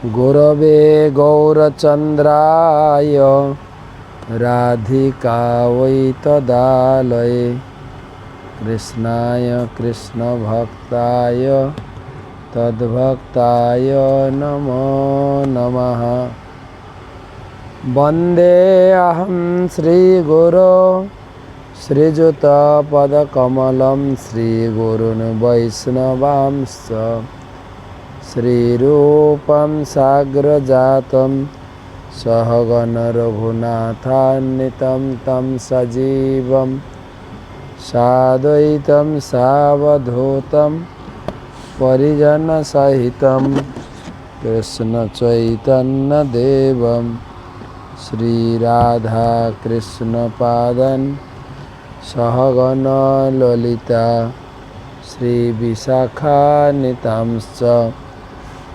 गुरवे गौरचन्द्राय राधिकायै तदालये कृष्णाय कृष्णभक्ताय तद्भक्ताय नमो नमः। वन्देऽहं श्रीगुरो श्रीयुतपदकमलं श्रीगुरुन् वैष्णवांश्च श्रीरूपं साग्रजातं सहगण रघुनाथान्वितं तं सजीवं साद्वैतं सावधूतं परिजनसहितं कृष्णचैतन्यदेवं श्रीराधाकृष्णपादान् सहगण ललिता श्रीविशाखान्वितांश्च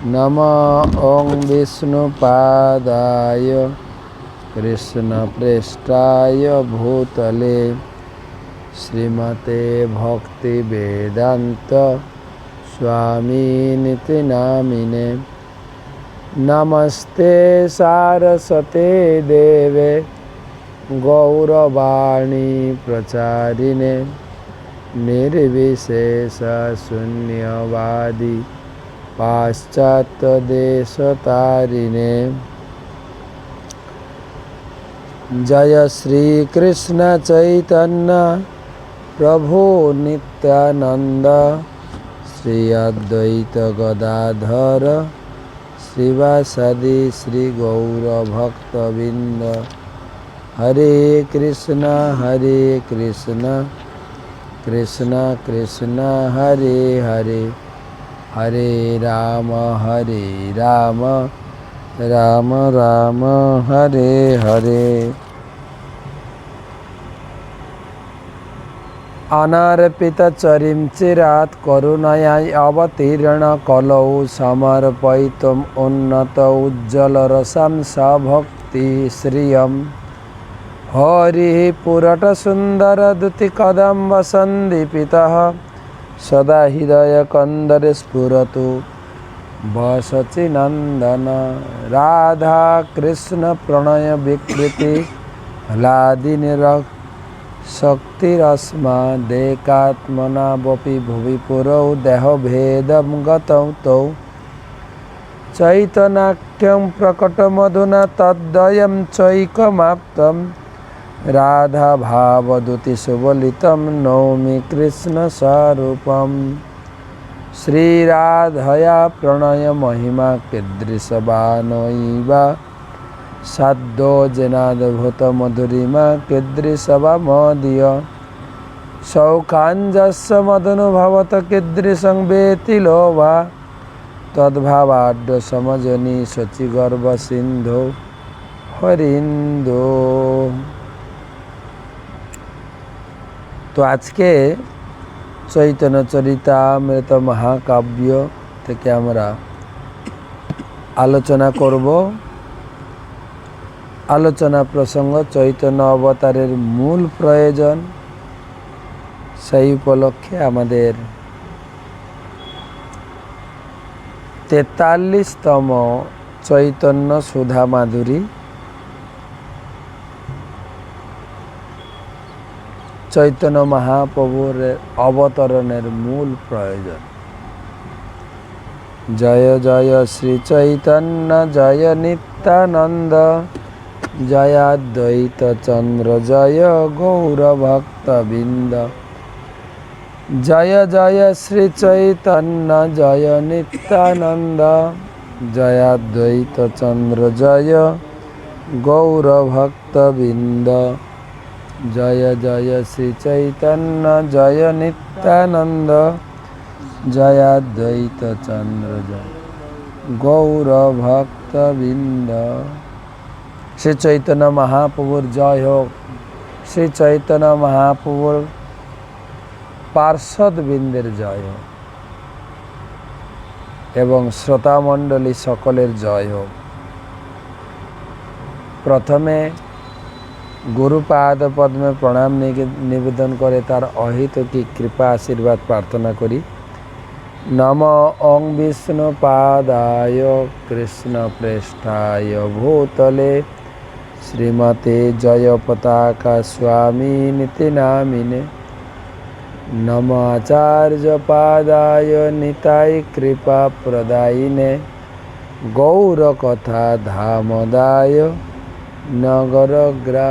नमः ॐ विष्णुपादाय कृष्णप्रेष्ठाय भूतले श्रीमते भक्तिवेदान्त स्वामिनिति नामिने। नमस्ते सारस्वते देवे गौरवाणी प्रचारिणे निर्विशेष शून्यवादी पाश्चात्यदेशतारिणे। जय श्री कृष्ण चैतन्य प्रभु नित्यानंद श्री अद्वैत गदाधर श्रीवासदि श्री गौर भक्तबिंद। हरे कृष्ण कृष्ण कृष्ण हरे हरे हरे राम राम राम हरे हरे। अनार्पित चरिं चिरात् करुणया अवतीर्ण कलौ समर्पयितुम् उन्नत उज्ज्वल रसं स भक्ति श्रियम्। हरिः पुरट सुंदर दुति कदम्ब सन्दीपितः सदा हृदय कंदरे स्फुरतु बसचि नंदन। राधा कृष्ण प्रणय विकृति हलादिनिर शक्तिरस्मादेकात्मना वपि भुवि पुरौ देहभेदं गतौ तौ चैतन्याख्यं प्रकटमधुना तद्वयं चैकमाप्तं। राधा भावदुति सुबलितं नौमि कृष्ण स्वरूपम्। श्रीराधया प्रणय महिमा कीदृशवानैव साद्यो जनाद्भुत मधुरिमा कीदृशवा मदीय सौखाञ्जस्य मदनुभवत कीदृशं वेतिलो वा तद्भावाढ्य समजनी शचिगर्भ सिन्धो हरिंदो। तो आज के चैतन्य चरितामृत महाकाव्य থেকে আমরা আলোচনা করব। আলোচনা প্রসঙ্গ চৈতন্য অবতারের মূল প্রয়োজন। সেই উপলক্ষে আমাদের 43তম চৈতন্য সুধা মাধুরী চৈতন্য মহাপ্রভুর অবতরণের মূল প্রয়োজন। জয় জয় শ্রী চৈতন্য জয় নিত্যানন্দ জয় অদ্বৈত চন্দ্র জয় গৌর ভক্তবৃন্দ। জয় জয় শ্রী চৈতন্য জয় নিত্যানন্দ জয় অদ্বৈত চন্দ্র জয় গৌর ভক্তবৃন্দ। जय जय श्री चैतन्य जय नित्यानंद जय अद्वैत चंद्र जय गौर भक्तबिंद। श्री चैतन्य महाप्रभुर जय हो। श्री चैतन्य महाप्रभुर पार्षद बिंदेर जय हो एवं श्रोता मंडली सकलेर जय हो। प्रथमे गुरुपाद पद्मे प्रणाम निवेदन करे तार अहित की कृपा आशीर्वाद प्रार्थना करी नमो ओं विष्णुपादाय कृष्णप्रेष्ठाय भूतले श्रीमते जयपताका स्वामिनिति नामिने नमो आचार्यपादाय निताय कृपाप्रदायिने गौरकथा धामदाय नगरग्रामतारिणे।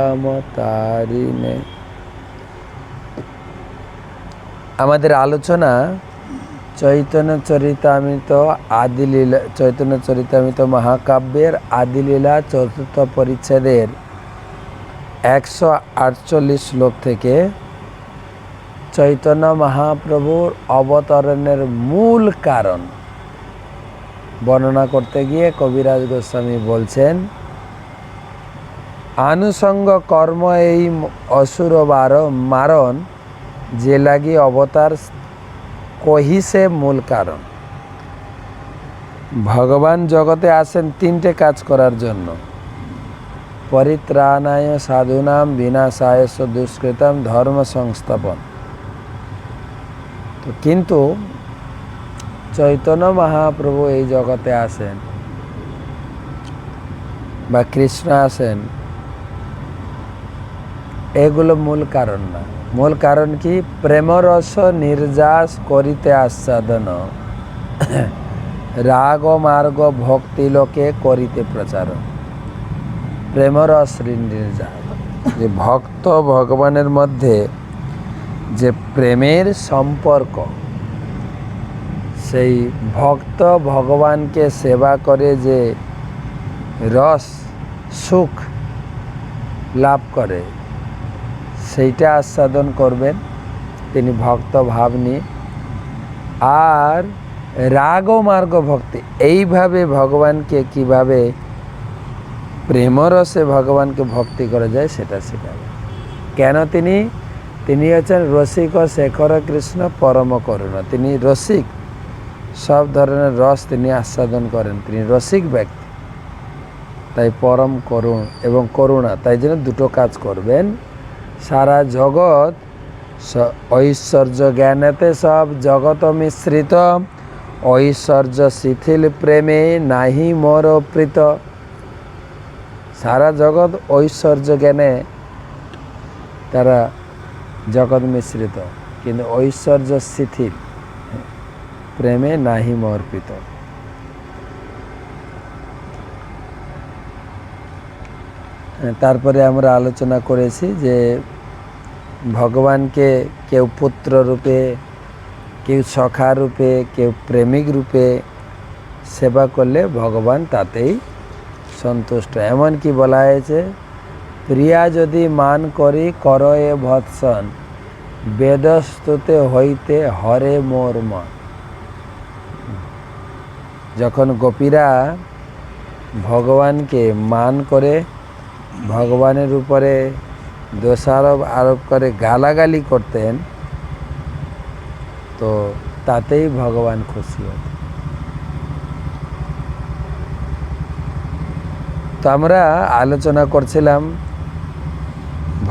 আমাদের আলোচনা চৈতন্য চরিতামৃত আদিলীলা চৈতন্য চরিতামৃত মহাকাব্যের আদিলীলা চতুর্থ পরিচ্ছেদের 148 শ্লোক থেকে চৈতন্য মহাপ্রভুর অবতরণের মূল কারণ বর্ণনা করতে গিয়ে কবিরাজ গোস্বামী বলছেন, আনুষঙ্গ কর্ম এই অসুর মারণ যে লাগি অবতার কহিসে মূল কারণ। ভগবান জগতে আসেন তিনটে কাজ করার জন্য, পরিত্রাণায় সাধুনাম বিনাশায় দুষ্কৃতম ধর্ম সংস্থাপন। তো কিন্তু চৈতন্য মহাপ্রভু এই জগতে আসেন বা কৃষ্ণ আসেন, এগুলো মূল কারণ না। মূল কারণ কি? প্রেমরস নির্যাস করিতে আস্বাদন, রাগ মার্গ ভক্তি লোকে করিতে প্রচার। প্রেমরস নির্যাস, যে ভক্ত ভগবানের মধ্যে যে প্রেমের সম্পর্ক, সেই ভক্ত ভগবানকে সেবা করে যে রস সুখ লাভ করে, সেইটা আস্বাদন করবেন তিনি ভক্ত ভাব নিয়ে। আর রাগ ও মার্গ ভক্তি, এইভাবে ভগবানকে কিভাবে প্রেমরসে ভগবানকে ভক্তি করা যায় সেটা শেখাবে। কেন? তিনি হচ্ছেন রসিক ও শেখর কৃষ্ণ পরম করুণা। তিনি রসিক, সব ধরনের রস তিনি আস্বাদন করেন, তিনি রসিক ব্যক্তি, তাই পরম করুণ এবং করুণা। তাই জন্য দুটো কাজ করবেন। সারা জগৎ ঐশ্বর্য জ্ঞানেতে সব জগৎ মিশ্রিত, ঐশ্বর্য শিথিল প্রেমে নাহি মোর প্রীত। সারা জগৎ ঐশ্বর্য জ্ঞানে তারা জগৎ মিশ্রিত, কিন্তু ঐশ্বর্য শিথিল প্রেমে নাহি মোর প্রীত। তারপরে আমরা আলোচনা করেছি যে ভগবানকে কেউ পুত্র রূপে, কেউ সখা রূপে, কেউ প্রেমিক রূপে সেবা করলে ভগবান তাতেই সন্তুষ্ট। এমনকি বলা হয়েছে, প্রিয়া যদি মান করি করয়ে ভৎসন, বেদস্তুতে হইতে হরে মোর মন। যখন গোপীরা ভগবানকে মান করে, ভগবানের উপরে দোষারোপ আরোপ করে গালাগালি করতেন, তো তাতেই ভগবান খুশি হতেন। তো আমরা আলোচনা করছিলাম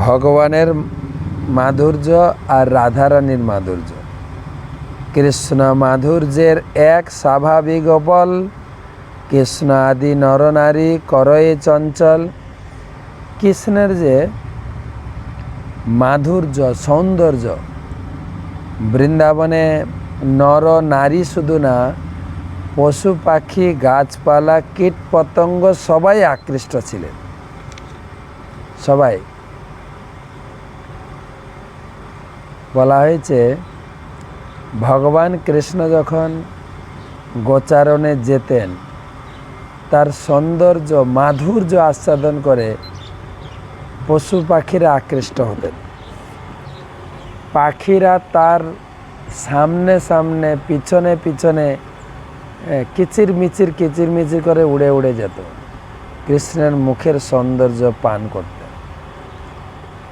ভগবানের মাধুর্য আর রাধারানীর মাধুর্য। কৃষ্ণ মাধুর্যের এক স্বাভাবিক বল, কৃষ্ণ আদি নরনারী করয়ে চঞ্চল। কৃষ্ণের যে মাধুর্য সৌন্দর্য, বৃন্দাবনে নর নারী শুধু না, পশু পাখি গাছপালা কীট পতঙ্গ সবাই আকৃষ্ট ছিলেন। সবাই বলা হয়েছে, ভগবান কৃষ্ণ যখন গোচারণে যেতেন, তার সৌন্দর্য মাধুর্য আস্বাদন করে পশু পাখিরা আকৃষ্ট হতেন। পাখিরা তার সামনে সামনে পিছনে পিছনে কিচিরমিচির করে উড়ে উড়ে যেত, কৃষ্ণের মুখের সৌন্দর্য পান করতেন।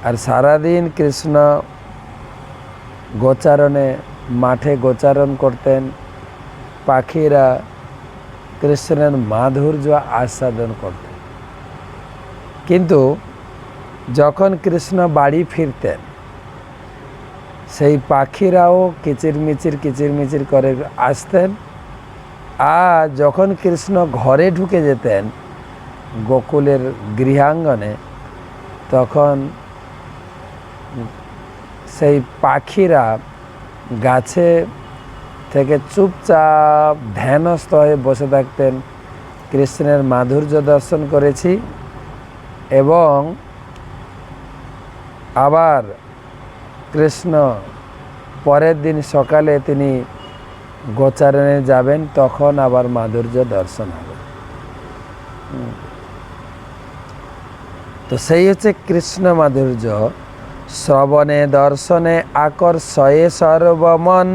আর সারাদিন কৃষ্ণ গোচারণে মাঠে গোচারণ করতেন, পাখিরা কৃষ্ণের মাধুর্য আস্বাদন করতেন। কিন্তু যখন কৃষ্ণ বাড়ি ফিরতেন, সেই পাখিরাও কিচিরমিচির করে আসতেন। আর যখন কৃষ্ণ ঘরে ঢুকে যেতেন গোকুলের গৃহাঙ্গনে, তখন সেই পাখিরা গাছে থেকে চুপচাপ ধ্যানস্থ হয়ে বসে থাকতেন। কৃষ্ণের মাধুর্য দর্শন করেছি। এবং আবার কৃষ্ণ পরের দিন সকালে তিনি গোচারণে যাবেন, তখন আবার মাধুর্য দর্শন হবে। তো সেই হচ্ছে কৃষ্ণ মাধুর্য। শ্রবণে দর্শনে আকর্ষয়ে সর্বমন,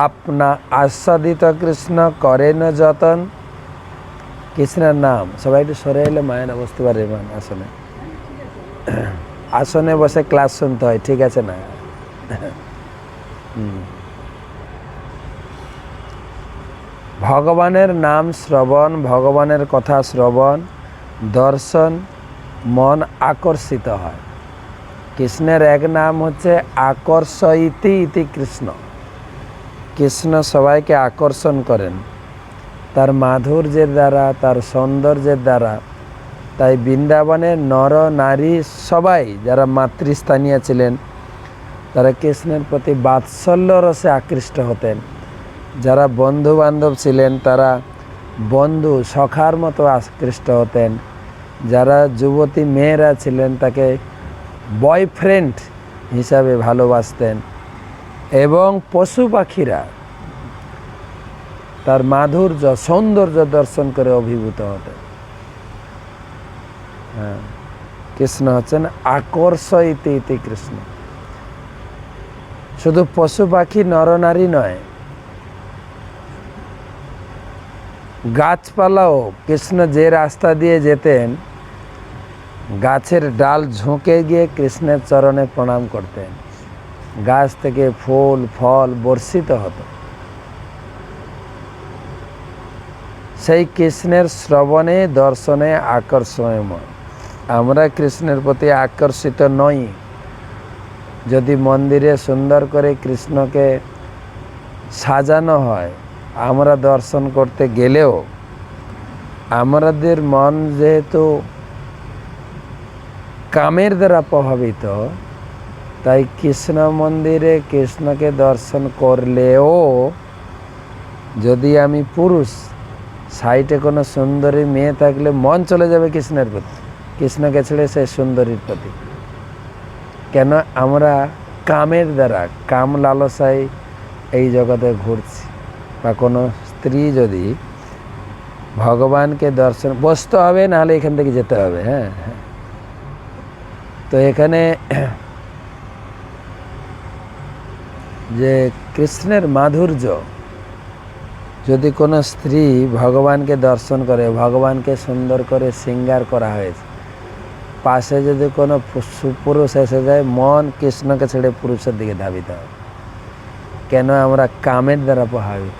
আপনা আস্বাদিত কৃষ্ণ করেন যতন। কৃষ্ণের নাম সবাই একটু সরে এলে মায়েরা বুঝতে পারে। আসনে আসনে বসে ক্লাস শুনতে হয়, ঠিক আছে না? ভগবানের নাম শ্রবণ, ভগবানের কথা শ্রবণ, দর্শন, মন আকর্ষিত হয়। কৃষ্ণের এক নাম হচ্ছে আকর্ষয়িতি ইতি কৃষ্ণ। কৃষ্ণ সবাইকে আকর্ষণ করেন তার মাধুর্যের দ্বারা, তার সৌন্দর্যের দ্বারা। তাই বৃন্দাবনের নর নারী সবাই যারা মাতৃস্থানীয় ছিলেন, তারা কৃষ্ণের প্রতি বাৎসল্য রসে আকৃষ্ট হতেন। যারা বন্ধু বান্ধব ছিলেন তারা বন্ধু সখার মতো আকৃষ্ট হতেন। যারা যুবতী মেয়েরা ছিলেন তাকে বয়ফ্রেন্ড হিসাবে ভালোবাসতেন। এবং পশু পাখিরা তার মাধুর্য সৌন্দর্য দর্শন করে অভিভূত হতেন। কৃষ্ণ হচ্ছেন আকর্ষয়িতি ইতি কৃষ্ণ। শুধু পশু পাখি নরনারী নয়, গাছপালাও কৃষ্ণ যে রাস্তা দিয়ে যেতেন, গাছের ডাল ঝুঁকে গিয়ে কৃষ্ণের চরণে প্রণাম করতেন। গাছ থেকে ফুল ফল বর্ষিত হতো। সেই কৃষ্ণের শ্রবণে দর্শনে আকর্ষণীয়। আমরা কৃষ্ণের প্রতি আকর্ষিত নই। যদি মন্দিরে সুন্দর করে কৃষ্ণকে সাজানো হয়, আমরা দর্শন করতে গেলেও আমাদের মন যেহেতু কামের দ্বারা প্রভাবিত, তাই কৃষ্ণ মন্দিরে কৃষ্ণকে দর্শন করলেও যদি আমি পুরুষ, সাইডে কোনো সুন্দরী মেয়ে থাকলে মন চলে যাবে কৃষ্ণের প্রতি, কৃষ্ণকে ছেড়ে সেই সুন্দরীর প্রতি। কেন? আমরা কামের দ্বারা, কাম লালসায় এই জগতে ঘুরছি। বা কোনো স্ত্রী যদি ভগবানকে দর্শন, বসতে হবে, নাহলে এখান থেকে যেতে হবে। হ্যাঁ, তো এখানে যে কৃষ্ণের মাধুর্য, যদি কোনো স্ত্রী ভগবানকে দর্শন করে, ভগবানকে সুন্দর করে শৃঙ্গার করা হয়েছে, পাশে যদি কোনো পুরুষ এসে যায়, মন কৃষ্ণকে ছেড়ে পুরুষের দিকে ধাবিত হয়। কেন? আমরা কামের দ্বারা প্রভাবিত।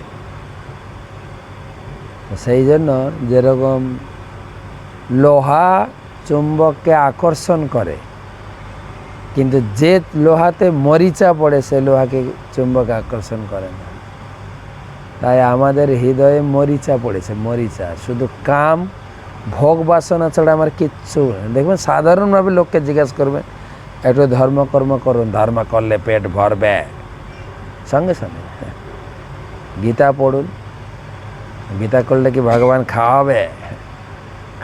সেই জন্য যেরকম লোহা চুম্বককে আকর্ষণ করে, কিন্তু যে লোহাতে মরিচা পড়ে সে লোহাকে চুম্বক আকর্ষণ করে না। তাই আমাদের হৃদয়ে মরিচা পড়েছে, মরিচা। শুধু কাম ভোগ বাসনা ছাড়া আমার কিচ্ছু। দেখবেন সাধারণভাবে লোককে জিজ্ঞেস করবেন, একটু ধর্মকর্ম করুন, ধর্ম করলে পেট ভরবে, সঙ্গে সঙ্গে গীতা পড়ুন। গীতা করলে কি ভগবান খাওয়াবে?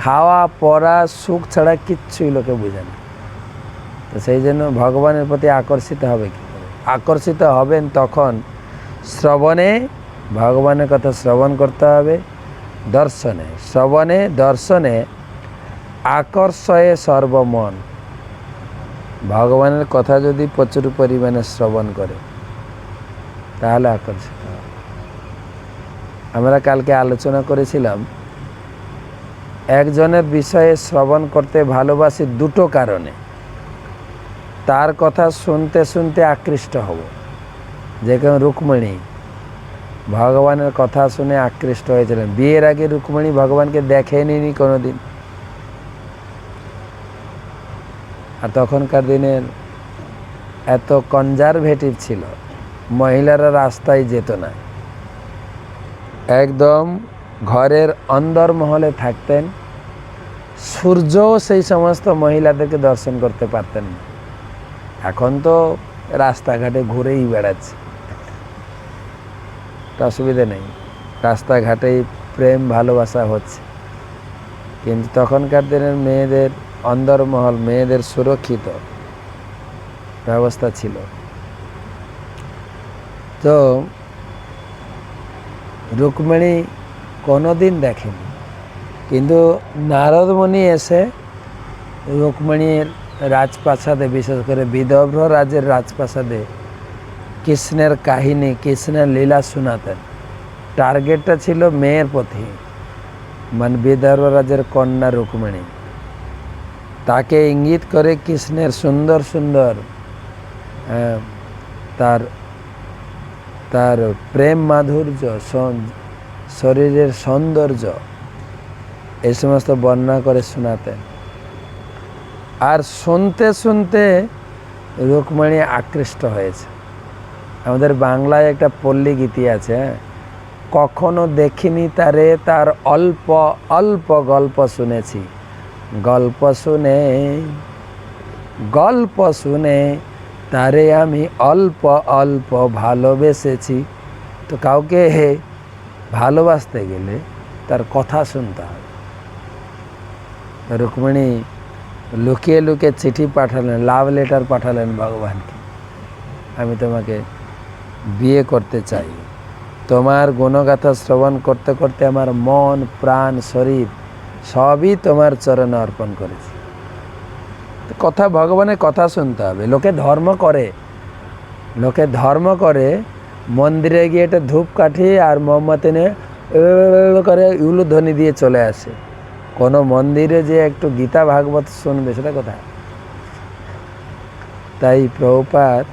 খাওয়া পড়া সুখ ছাড়া কিচ্ছুই লোকে বুঝে না। তো সেই জন্য ভগবানের প্রতি আকর্ষিত হবে কি করে? আকর্ষিত হবেন তখন শ্রবণে, ভগবানের কথা শ্রবণ করতে হবে, দর্শনে, শ্রবণে দর্শনে আকর্ষয়ে সর্বমন। ভগবানের কথা যদি প্রচুর পরিমাণে শ্রবণ করে তাহলে আকর্ষিত হবে। আমরা কালকে আলোচনা করেছিলাম, একজনের বিষয়ে শ্রবণ করতে ভালোবাসি দুটো কারণে। তার কথা শুনতে শুনতে আকৃষ্ট হব। যেরকম রুক্মিণী ভগবানের কথা শুনে আকৃষ্ট হয়েছিলেন। বিয়ের আগে রুক্মিণী ভগবানকে দেখেনি কোনোদিন। আর তখনকার দিনের এত কনজারভেটিভ ছিল, মহিলারা রাস্তায় যেত না, একদম ঘরের অন্দরমহলে থাকতেন। সূর্যও সেই সমস্ত মহিলাদেরকে দর্শন করতে পারতেন না। এখন তো রাস্তাঘাটে ঘুরেই বেড়াচ্ছে, অসুবিধা নেই, রাস্তাঘাটেই প্রেম ভালোবাসা হচ্ছে। কিন্তু তখনকার দিনের মেয়েদের অন্দরমহল, মেয়েদের সুরক্ষিত ব্যবস্থা ছিল। তো রুক্মিণী কোনোদিন দেখেনি, কিন্তু নারদ মুনি এসে রুক্মিণীর রাজপ্রাসাদে, বিশেষ করে বিদর্ভ রাজ্যের রাজপ্রাসাদে কৃষ্ণের কাহিনী, কৃষ্ণের লীলা শোনাতেন। টার্গেটটা ছিল মেয়ের প্রতি, মানে বিদর্ভ রাজ্যের কন্যা রুক্মিণী। তাকে ইঙ্গিত করে কৃষ্ণের সুন্দর সুন্দর তার প্রেম মাধুর্য, শরীরের সৌন্দর্য, এই সমস্ত বর্ণনা করে শোনাতেন। আর শুনতে শুনতে রুক্মিণী আকৃষ্ট হয়েছে। আমাদের বাংলায় একটা পল্লী গীতি আছে, কখনো দেখিনি তারে, তার অল্প অল্প গল্প শুনেছি, গল্প শুনে তারে আমি অল্প অল্প ভালোবেসেছি। তো কাউকে ভালোবাসতে গেলে তার কথা শুনতে হবে। রুক্মিণী লুকিয়ে লুকিয়ে চিঠি পাঠালেন, লাভ লেটার পাঠালেন ভগবানকে, আমি তোমাকে বিয়ে করতে চাই, তোমার গুণগাথা শ্রবণ করতে করতে আমার মন প্রাণ শরীর সবই তোমার চরণে অর্পণ করেছি। কথা, ভগবানের কথা শুনতে হবে। লোকে ধর্ম করে মন্দিরে গিয়ে একটা ধূপকাঠি আর মোমবাতি নিয়ে করে উলুধ্বনি দিয়ে চলে আসে। কোনো মন্দিরে যে একটু গীতা ভাগবত শুনবে, সেটা কোথায়? তাই প্রভুপাদ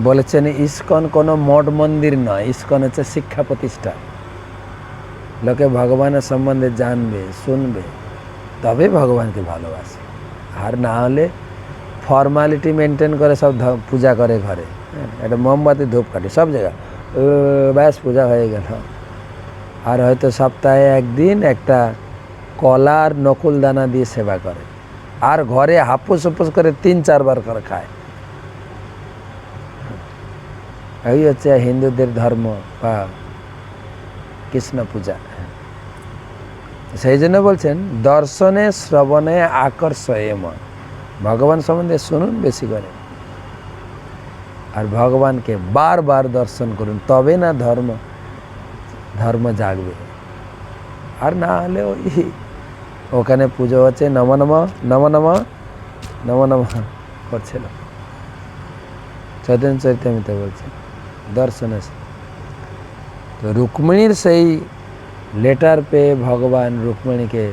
বলেছেন, ইস্কন কোনো মঠ মন্দির নয়, ইস্কন হচ্ছে শিক্ষা প্রতিষ্ঠান। লোকে ভগবানের সম্বন্ধে জানবে, শুনবে, তবে ভগবানকে ভালোবাসে। আর না হলে ফর্মালিটি মেনটেন করে সব পূজা করে ঘরে, একটা মোমবাতি ধূপকাঠি সব জায়গায়, ব্যাস পূজা হয়ে গেল। আর হয়তো সপ্তাহে একদিন একটা কলা আর নকুল দানা দিয়ে সেবা করে, আর ঘরে হাপুস হুপুস করে 3-4 বার করে খায়। এই হচ্ছে হিন্দুদের ধর্ম বা কৃষ্ণ পূজা। সেই জন্য বলছেন, দর্শনে শ্রবণে আকর্ষয়ে মন। ভগবান সম্বন্ধে শুনুন বেশি করে, আর ভগবানকে বারবার দর্শন করুন, তবে না ধর্ম জাগবে। আর না হলে ওই ওখানে পুজো হচ্ছে, নম নম নম নম নম নম করছিল। চৈতন্য চরিতামৃতে বলছে দর্শনে। তো রুক্মিণীর সেই লেটার পেয়ে ভগবান রুক্মিণীকে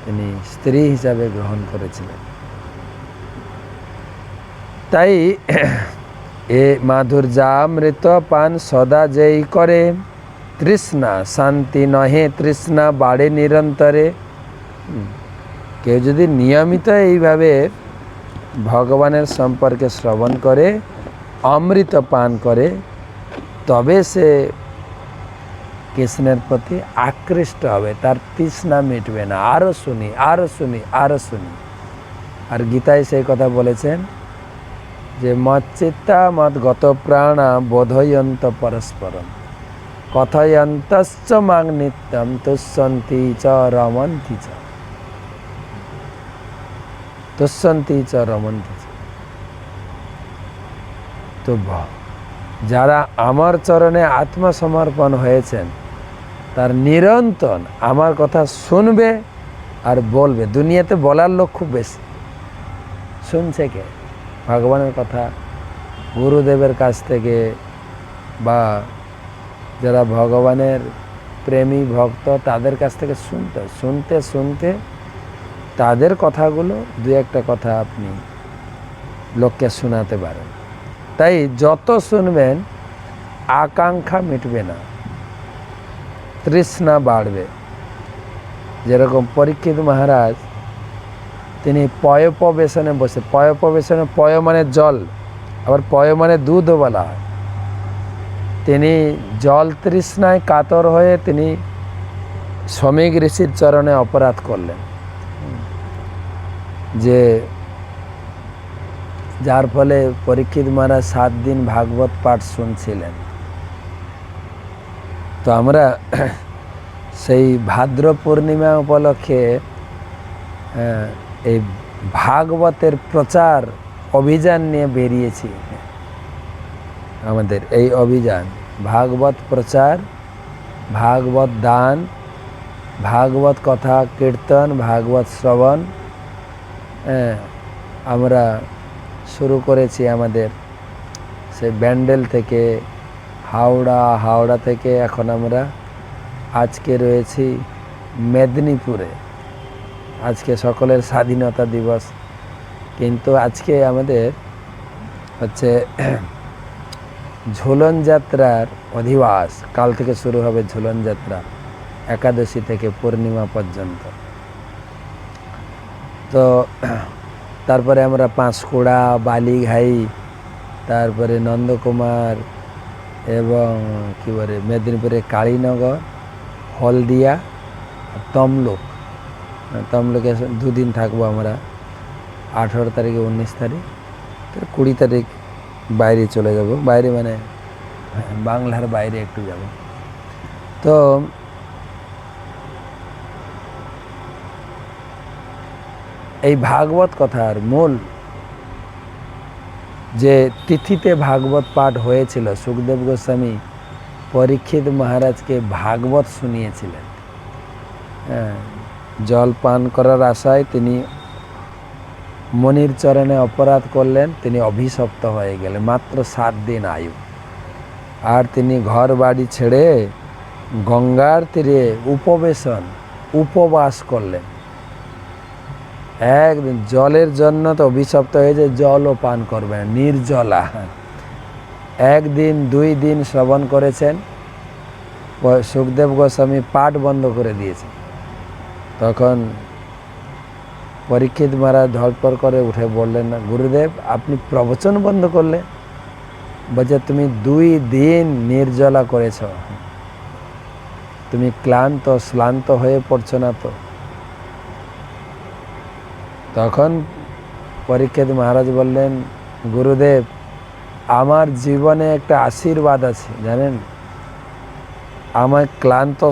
তিনি স্ত্রী হিসাবে গ্রহণ করেছিলেন। তাই এ মাধুর্যামৃত পান সদা যেই করে, তৃষ্ণা শান্তি নহে, তৃষ্ণা বাড়ে নিরন্তরে। কেউ যদি নিয়মিত এইভাবে ভগবানের সম্পর্কে শ্রবণ করে, অমৃত পান করে, তবে সে কৃষ্ণের প্রতি আকৃষ্ট হবে, তার তৃষ্ণা মিটবে না, আরও শুনি আরও শুনি আরও শুনি। আর গীতায় সেই কথা বলেছেন যে মচ্চিত্তা মদ্গত প্রাণা বোধয়ন্ত পরস্পরম কথয়ন্তশ্চ মাং নিত্যম তুষ্যন্তি চ রমন্তি চ, তুষ্যন্তি চ রমন্তি চ। তো যারা আমার চরণে আত্মসমর্পণ হয়েছেন, তার নিরন্তর আমার কথা শুনবে আর বলবে। দুনিয়াতে বলার লোক খুব বেশি, শুনছে কে? ভগবানের কথা গুরুদেবের কাছ থেকে বা যারা ভগবানের প্রেমী ভক্ত, তাদের কাছ থেকে শুনতে শুনতে তাদের কথাগুলো 2-1টা কথা আপনি লোককে শোনাতে পারেন। তাই যত শুনবেন আকাঙ্ক্ষা মিটবে না, তৃষ্ণা বাড়বে। যেরকম পরীক্ষিত মহারাজ তিনি পয়োপবেশনে বসে, পয়োপবেশনে পয় মানে জল, আবার পয় মানে দুধও বলা হয়। তিনি জল তৃষ্ণায় কাতর হয়ে তিনি শমিক ঋষির চরণে অপরাধ করলেন, যে যার ফলে পরীক্ষিত মহারাজ 7 দিন ভাগবত পাঠ শুনছিলেন। তো আমরা সেই ভাদ্র পূর্ণিমা উপলক্ষে এই ভাগবতের প্রচার অভিযান নিয়ে বেরিয়েছি। আমাদের এই অভিযান ভাগবত প্রচার, ভাগবত দান, ভাগবত কথা কীর্তন, ভাগবত শ্রবণ আমরা শুরু করেছি আমাদের সেই ব্যান্ডেল থেকে হাওড়া থেকে এখন আমরা আজকে রয়েছি মেদিনীপুরে। আজকে সকলের স্বাধীনতা দিবস, কিন্তু আজকে আমাদের হচ্ছে ঝুলন যাত্রার অধিবাস। কাল থেকে শুরু হবে ঝুলন যাত্রা, একাদশী থেকে পূর্ণিমা পর্যন্ত। তো তারপরে আমরা পাঁশকুড়া, বালিঘাই, তারপরে নন্দকুমার এবং কী বলে মেদিনীপুরে কালীনগর, হলদিয়া, তমলুকে 2 দিন থাকবো আমরা। 18 তারিখে, 19 তারিখ, 20 তারিখ বাইরে চলে যাব। বাইরে মানে বাংলার বাইরে একটু যাব। তো এই ভাগবত কথার মূল যে তিথিতে ভাগবত পাঠ হয়েছিল, সুখদেব গোস্বামী পরীক্ষিত মহারাজকে ভাগবত শুনিয়েছিলেন। জল পান করার আশায় তিনি মনির চরণে অপরাধ করলেন, তিনি অভিশপ্ত হয়ে গেলেন। মাত্র 7 দিন আয়ু, আর তিনি ঘর বাড়ি ছেড়ে গঙ্গার তীরে উপবাস করলেন। একদিন জলের জন্য তো অভিশপ্ত হয়েছে, জলও পান করবেন, নির্জলা। 1 দিন 2 দিন শ্রবণ করেছেন, সুখদেব গোস্বামী পাঠ বন্ধ করে দিয়েছেন। তখন পরীক্ষিত মহারাজ ধড়পড় করে উঠে বললেন, না গুরুদেব আপনি প্রবচন বন্ধ করলে? বলছে তুমি 2 দিন নির্জলা করেছ, তুমি শ্লান্ত হয়ে পড়ছো না তো? তখন পরীক্ষিত মহারাজ বললেন, গুরুদেব আমার জীবনে একটা আশীর্বাদ আছে জানেন, আমার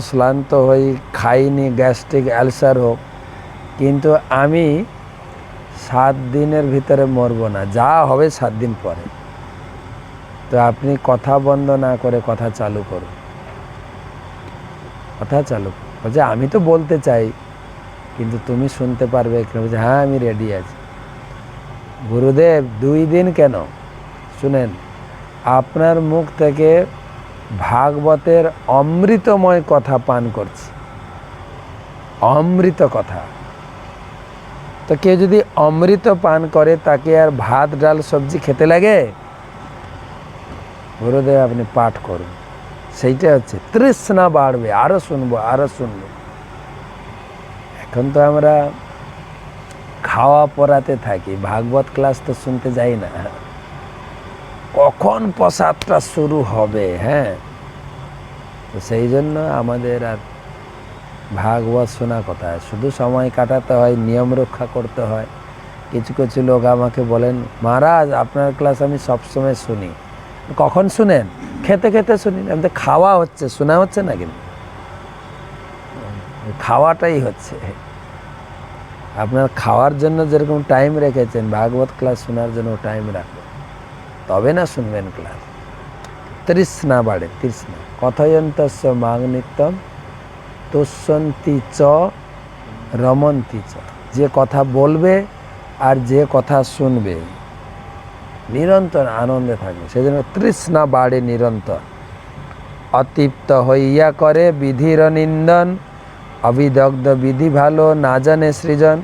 শ্লান্ত হয়ে খাইনি, গ্যাস্ট্রিক আলসার হোক, কিন্তু আমি 7 দিনের ভিতরে মরব না, যা হবে 7 দিন পরে। তো আপনি কথা বন্ধ না করে কথা চালু করুন, বলছে আমি তো বলতে চাই, কিন্তু তুমি শুনতে পারবে? বলছে হ্যাঁ আমি রেডি আছি। গুরুদেব 2 দিন কেন? শুনেন, আপনার মুখ থেকে ভাগবতের অমৃতময় কথা পান করছি, অমৃত কথা। তো কেউ যদি অমৃত পান করে তাকে আর ভাত ডাল সবজি খেতে লাগে? গুরুদেব আপনি পাঠ করুন, সেইটা হচ্ছে তৃষ্ণা বাড়বে, আরো শুনবো। এখন তো আমরা খাওয়া পড়াতে থাকি, ভাগবত ক্লাস তো শুনতে যাই না। কখন প্রসাদটা শুরু হবে? তো সেই জন্য আমাদের আর ভাগবত শোনা কোথায়, শুধু সময় কাটাতে হয়, নিয়ম রক্ষা করতে হয়। কিছু লোক আমাকে বলেন, মহারাজ আপনার ক্লাস আমি সবসময় শুনি। কখন শুনেন? খেতে শুনি। আমাদের খাওয়া হচ্ছে, শোনা হচ্ছে না, কিন্তু খাওয়াটাই হচ্ছে। আপনার খাওয়ার জন্য যেরকম টাইম রেখেছেন, ভাগবত ক্লাস শোনার জন্য টাইম রাখবেন, তবে না শুনবেন ক্লাস। তৃষ্ণা বাড়ে, তৃষ্ণা। কথয়ন্তস্য মাং নিত্যম তুষ্যন্তি চ রমন্তি চ। যে কথা বলবে আর যে কথা শুনবে নিরন্তর আনন্দে থাকবে, সেজন্য তৃষ্ণা বাড়ে নিরন্তর। অতৃপ্ত হইয়া করে বিধির নিন্দন, অবিদগ্ধ বিধি ভালো না জানে সৃজন।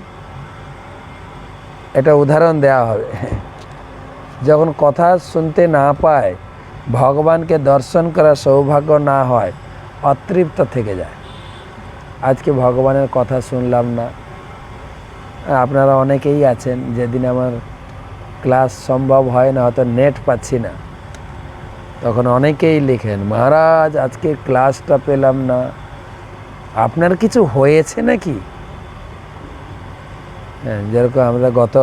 এটা উদাহরণ দেওয়া হবে। যখন কথা শুনতে না পায়, ভগবানকে দর্শন করার সৌভাগ্য না হয়, অতৃপ্ত থেকে যায়। আজকে ভগবানের কথা শুনলাম না, আপনারা অনেকেই আছেন, যেদিন আমার ক্লাস সম্ভব হয় না, হয়তো নেট পাচ্ছি না, তখন অনেকেই লিখেন, মহারাজ আজকে ক্লাসটা পেলাম না, আপনার কিছু হয়েছে নাকি? হ্যাঁ, যেরকম আমরা গত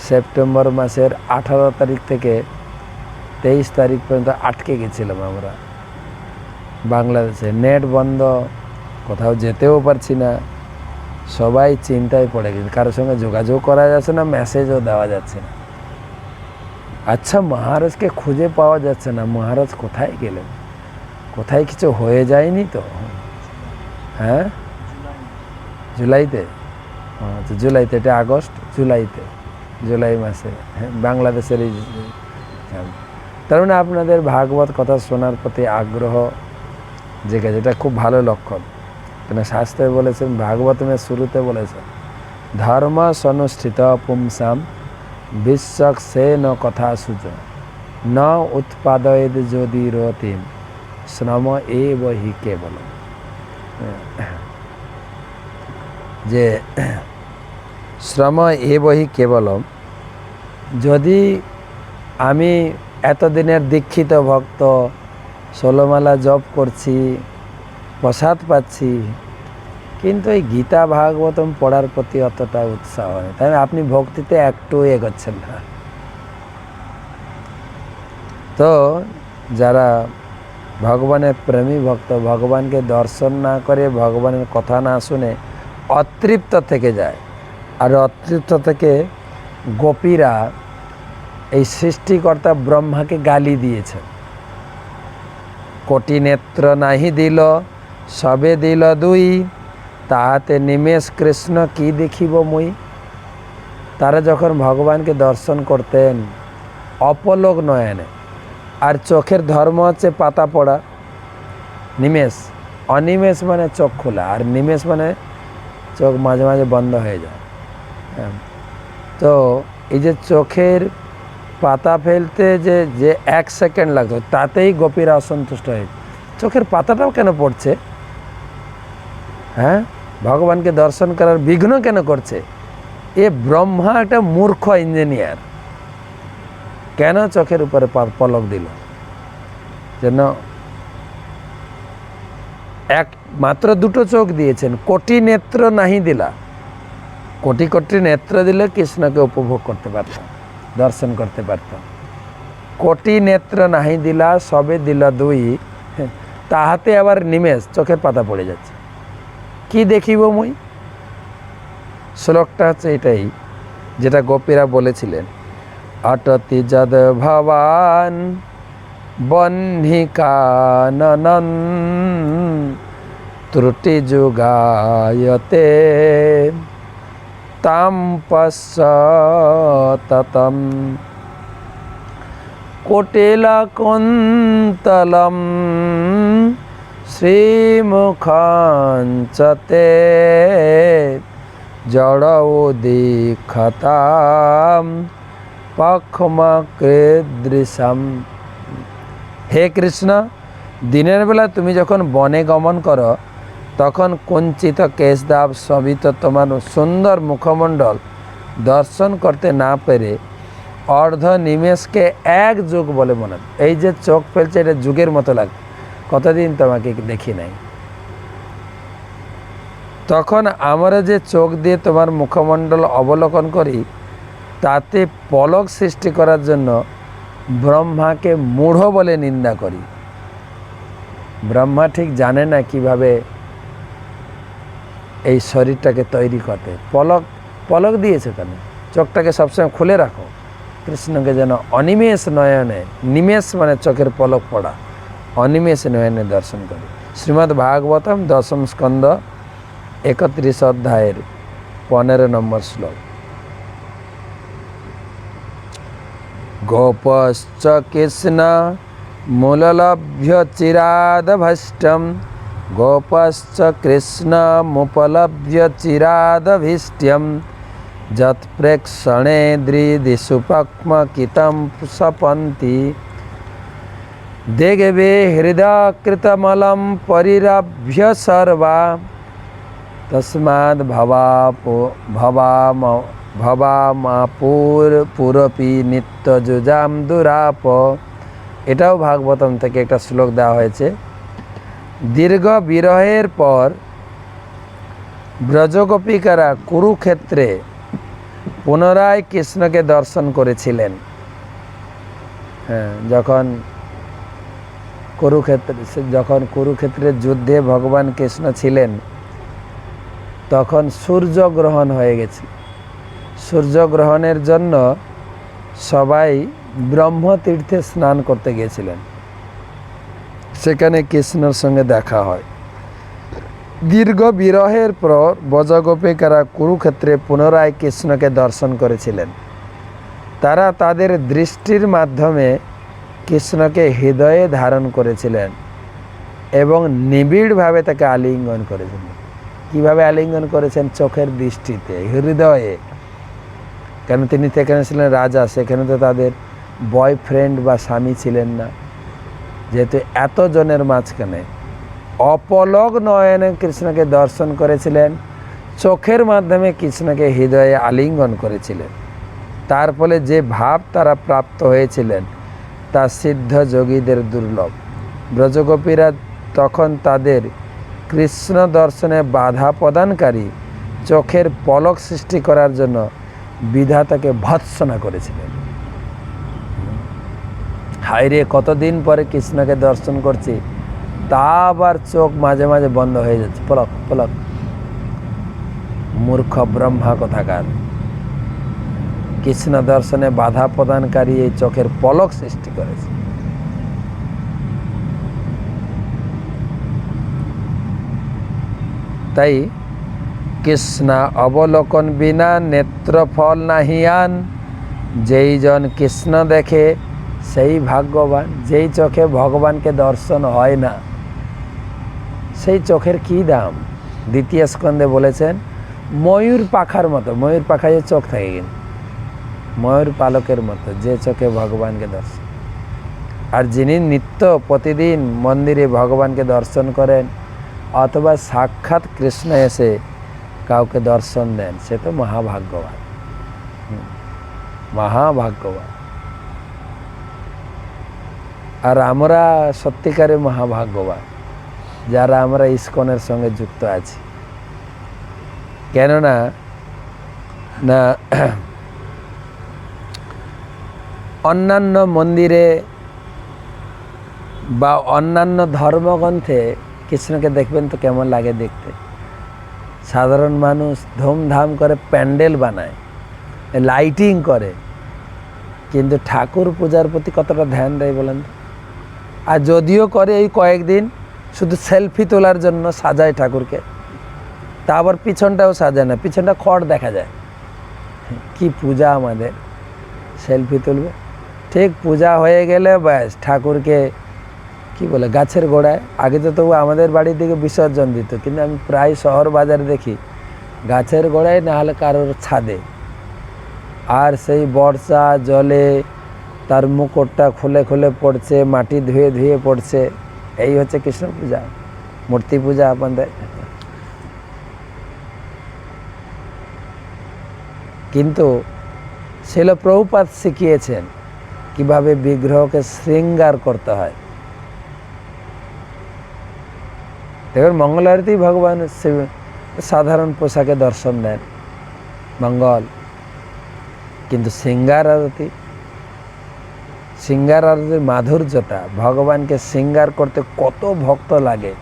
সেপ্টেম্বর মাসের 18 তারিখ থেকে 23 তারিখ পর্যন্ত আটকে গেছিলাম আমরা বাংলাদেশে। নেট বন্ধ, কোথাও যেতেও পারছি না, সবাই চিন্তায় পড়ে গেছে, কারোর সঙ্গে যোগাযোগ করা যাচ্ছে না, মেসেজও দেওয়া যাচ্ছে না। আচ্ছা, মহারাজকে খুঁজে পাওয়া যাচ্ছে না, মহারাজ কোথায় গেলেন? কোথায় কিছু হয়ে যায়নি তো? হ্যাঁ, জুলাইতে? আচ্ছা, জুলাইতে, এটা আগস্ট, জুলাইতে, জুলাই মাসে, হ্যাঁ, বাংলাদেশের এই। তার মানে আপনাদের ভাগবত কথা শোনার প্রতি আগ্রহ জেগেছে, এটা খুব ভালো লক্ষণ। কেন শাস্ত্রে বলেছেন, ভাগবতের শুরুতে বলেছেন, ধর্ম সনুষ্ঠিত পুংসাম বিশ্বক সে ন কথা সুচ ন উৎপাদয়েদ যদি রতিম শ্রম এ বহি কেবল। যে শ্রম এ বহি কেবলম, যদি আমি এতদিনের দীক্ষিত ভক্ত 16 মালা জপ করছি, প্রসাদ পাচ্ছি, কিন্তু এই গীতা ভাগবতম পড়ার প্রতি অতটা উৎসাহ নেই, তাই আপনি ভক্তিতে একটু এগোচ্ছেন না। তো যারা ভগবানের প্রেমী ভক্ত, ভগবানকে দর্শন না করে, ভগবানের কথা না শুনে অতৃপ্ত থেকে যায়, আর অতৃপ্ত থেকে গোপীরা এই সৃষ্টিকর্তা ব্রহ্মাকে গালি দিয়েছে। কোটি নেত্র নাহি দিল, সবে দিল দুই, তাহাতে নিমেষ কৃষ্ণ কি দেখিব মুই। তারা যখন ভগবানকে দর্শন করতেন অপলক নয়নে, আর চোখের ধর্ম হচ্ছে পাতা পড়া। নিমেষ, অনিমেষ মানে চোখ খোলা, আর নিমেষ মানে চোখ মাঝে মাঝে বন্ধ হয়ে যায়। তো এই যে চোখের পাতা ফেলতে যে যে 1 সেকেন্ড লাগতো, তাতেই গোপীরা অসন্তুষ্ট হয়ে, চোখের পাতাটাও কেন পড়ছে? হ্যাঁ, ভগবানকে দর্শন করার বিঘ্ন কেন করছে? এ ব্রহ্মা একটা মূর্খ ইঞ্জিনিয়ার, কেন চোখের উপরে পলক দিল? যেন মাত্র 2টো চোখ দিয়েছেন, কোটি নেত্র নাহি দিলা। কোটি কোটি নেত্র দিলে কৃষ্ণকে উপভোগ করতে পারতাম, দর্শন করতে পারতাম। কোটি নেত্র নাহি দিলা, সবে দিলা দুই, তাহাতে আবার নিমেষ চোখের পাতা পড়ে যাচ্ছে, কি দেখিব মুই। শ্লোকটা হচ্ছে এটাই, যেটা গোপীরা বলেছিলেন, অটতি যদ ভবান বহ্নিকানন ত্রুটি যুগায়তে তাম পশ্যততম কোটিলা কুন্তলম শ্রীমুখাঞ্চতে জড়ৌ দীক্ষতাম পক্ষমকৃদৃশম। হে কৃষ্ণ, দিনের বেলা তুমি যখন বনে গমন করো, তখন কুঞ্চিত কেশদাব শোভিত তোমার সুন্দর মুখমণ্ডল দর্শন করতে না পেরে অর্ধ নিমেষকে 1 যুগ বলে মনে হয়। এই যে চোখ ফেলছে, এটা যুগের মতো লাগে, কতদিন তোমাকে দেখি নাই। তখন আমরা যে চোখ দিয়ে তোমার মুখমণ্ডল অবলোকন করি, তাতে পলক সৃষ্টি করার জন্য ব্রহ্মাকে মূঢ় বলে নিন্দা করি। ব্রহ্মা ঠিক জানে না কিভাবে এই শরীরটাকে তৈরি করতে। পলক দিয়েছে কেন? চোখটাকে সবসময় খুলে রাখো, কৃষ্ণকে যেন অনিমেষ নয়নে, নিমেষ মানে চোখের পলক পড়া, অনিমেষ নয়নে দর্শন করি। শ্রীমদ্ ভাগবতম 10ম স্কন্ধ 31 অধ্যায়ের 15 নম্বর শ্লোক। গোপশ্চ কৃষ্ণ মূললভ্য চিরাদভষ্টম, গোপশ্চ কৃষ্ণ মুপলভ্য চিরাদভীষ্ট্যম, যৎপ্রেক্ষণে দৃদিশুপক্মকিতম সপন্তি, দেগবে হৃদয়কৃতমলম পরিরভ্য সর্বা, তস্মাদ ভবামাপুরপি নিত্য যুজাম দুরাপ। এটাও ভাগবতম থেকে একটা শ্লোক দেওয়া হয়েছে। দীর্ঘ বিরহের পর ব্রজগোপিকারা কুরুক্ষেত্রে পুনরায় কৃষ্ণকে দর্শন করেছিলেন। হ্যাঁ, যখন কুরুক্ষেত্রের যুদ্ধে ভগবান কৃষ্ণ ছিলেন তখন সূর্যগ্রহণ হয়ে গেছে। সূর্যগ্রহণের জন্য সবাই ব্রহ্মতীর্থে স্নান করতে গিয়েছিলেন। সেখানে কৃষ্ণের সঙ্গে দেখা হয়। দীর্ঘ বিরহের পর ব্রজগোপিকারা কুরুক্ষেত্রে পুনরায় কৃষ্ণকে দর্শন করেছিলেন। তারা তাদের দৃষ্টির মাধ্যমে কৃষ্ণকে হৃদয়ে ধারণ করেছিলেন এবং নিবিড়ভাবে তাকে আলিঙ্গন করেছিলেন। কিভাবে আলিঙ্গন করেছেন? চোখের দৃষ্টিতে, হৃদয়ে। কেন তিনি সেখানে ছিলেন রাজা, সেখানে তো তাদের বয়ফ্রেন্ড বা স্বামী ছিলেন না। যেহেতু এতজনের মাঝখানে অপলক নয়নে কৃষ্ণকে দর্শন করেছিলেন, চোখের মাধ্যমে কৃষ্ণকে হৃদয়ে আলিঙ্গন করেছিলেন। তার ফলে যে ভাব তারা প্রাপ্ত হয়েছিলেন তা সিদ্ধ যোগীদের দুর্লভ। ব্রজগোপীরা তখন তাদের কৃষ্ণ দর্শনে বাধা প্রদানকারী চোখের পলক সৃষ্টি করার জন্য বিধাতাকে ভৎসনা করেছিলেন। হায়রে, কতদিন পরে কৃষ্ণকে দর্শন করছি, তা আবার চোখ মাঝে মাঝে বন্ধ হয়ে যাচ্ছে, পলক পলক। মূর্খ ব্রহ্মা কোথাকার! কৃষ্ণ দর্শনে বাধা প্রদানকারী এই চোখের পলক সৃষ্টি করেছে। তাই কৃষ্ণ অবলোকন বিনা নেত্রফল নাহিয়ান। যেই জন কৃষ্ণ দেখে সেই ভাগ্যবান। যেই চোখে ভগবানকে দর্শন হয় না সেই চোখের কি দাম? দ্বিতীয় স্কন্ধে বলেছেন ময়ূর পাখার মতো। ময়ূর পাখায় চোখ থাকে, কিন্তু ময়ূর পালকের মতো যে চোখে ভগবানকে দর্শন। আর যিনি নিত্য প্রতিদিন মন্দিরে ভগবানকে দর্শন করেন অথবা সাক্ষাৎ কৃষ্ণ এসে কাউকে দর্শন দেন, সে তো মহাভাগ্যবান, মহাভাগ্যবান। আর আমরা সত্যিকারে মহাভাগ্যবান যারা আমরা ইস্কনের সঙ্গে যুক্ত আছি। কেননা না অন্যান্য মন্দিরে বা অন্যান্য ধর্মগ্রন্থে কৃষ্ণকে দেখবেন তো কেমন লাগে দেখতে। সাধারণ মানুষ ধুমধাম করে প্যান্ডেল বানায়, লাইটিং করে, কিন্তু ঠাকুর পূজার প্রতি কতটা ধ্যান দেয় বলেন? আর যদিও করে এই কয়েকদিন শুধু সেলফি তোলার জন্য সাজায় ঠাকুরকে, তা আবার পিছনটাও সাজায় না, পিছনটা খড় দেখা যায়। কি পূজা আমাদের! সেলফি তুলবে, ঠিক পূজা হয়ে গেলে ব্যাস ঠাকুরকে কি বলে গাছের গোড়ায়। আগে তো তবু আমাদের বাড়ির দিকে বিসর্জন দিত, কিন্তু আমি প্রায় শহর বাজারে দেখি গাছের গোড়ায়, না হলে কারোর ছাদে। আর সেই বর্ষা জলে তার মুকুটটা খুলে খুলে পড়ছে, মাটি ধুয়ে ধুয়ে পড়ছে। এই হচ্ছে কৃষ্ণ পূজা, মূর্তি পূজা আপনাদের। কিন্তু শিল প্রভুপাদ শিখিয়েছেন কিভাবে বিগ্রহকে শৃঙ্গার করতে হয়। দেখুন, মঙ্গল আরতি ভগবান সাধারণ পোশাকে দর্শন দেন, মঙ্গল। কিন্তু শৃঙ্গার আরতির মাধুর্যতা, ভগবানকে শৃঙ্গার করতে কত ভক্ত লাগে।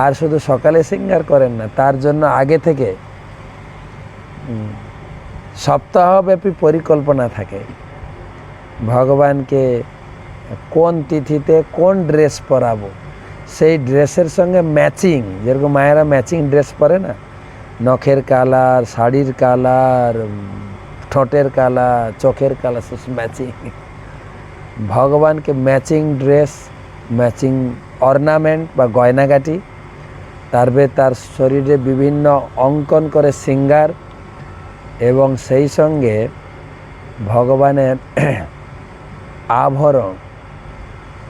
আর শুধু সকালে শৃঙ্গার করেন না, তার জন্য আগে থেকে সপ্তাহব্যাপী পরিকল্পনা থাকে। ভগবানকে কোন তিথিতে কোন ড্রেস পরাবো, সেই ড্রেসের সঙ্গে ম্যাচিং, যেরকম মায়েরা ম্যাচিং ড্রেস পরে না, নখের কালার, শাড়ির কালার, ঠোঁটের কালার, চোখের কালার, ম্যাচিং। ভগবানকে ম্যাচিং ড্রেস, ম্যাচিং অর্নামেন্ট বা গয়নাগাটি, তার শরীরে বিভিন্ন অঙ্কন করে শৃঙ্গার, এবং সেই সঙ্গে ভগবানের আভরণ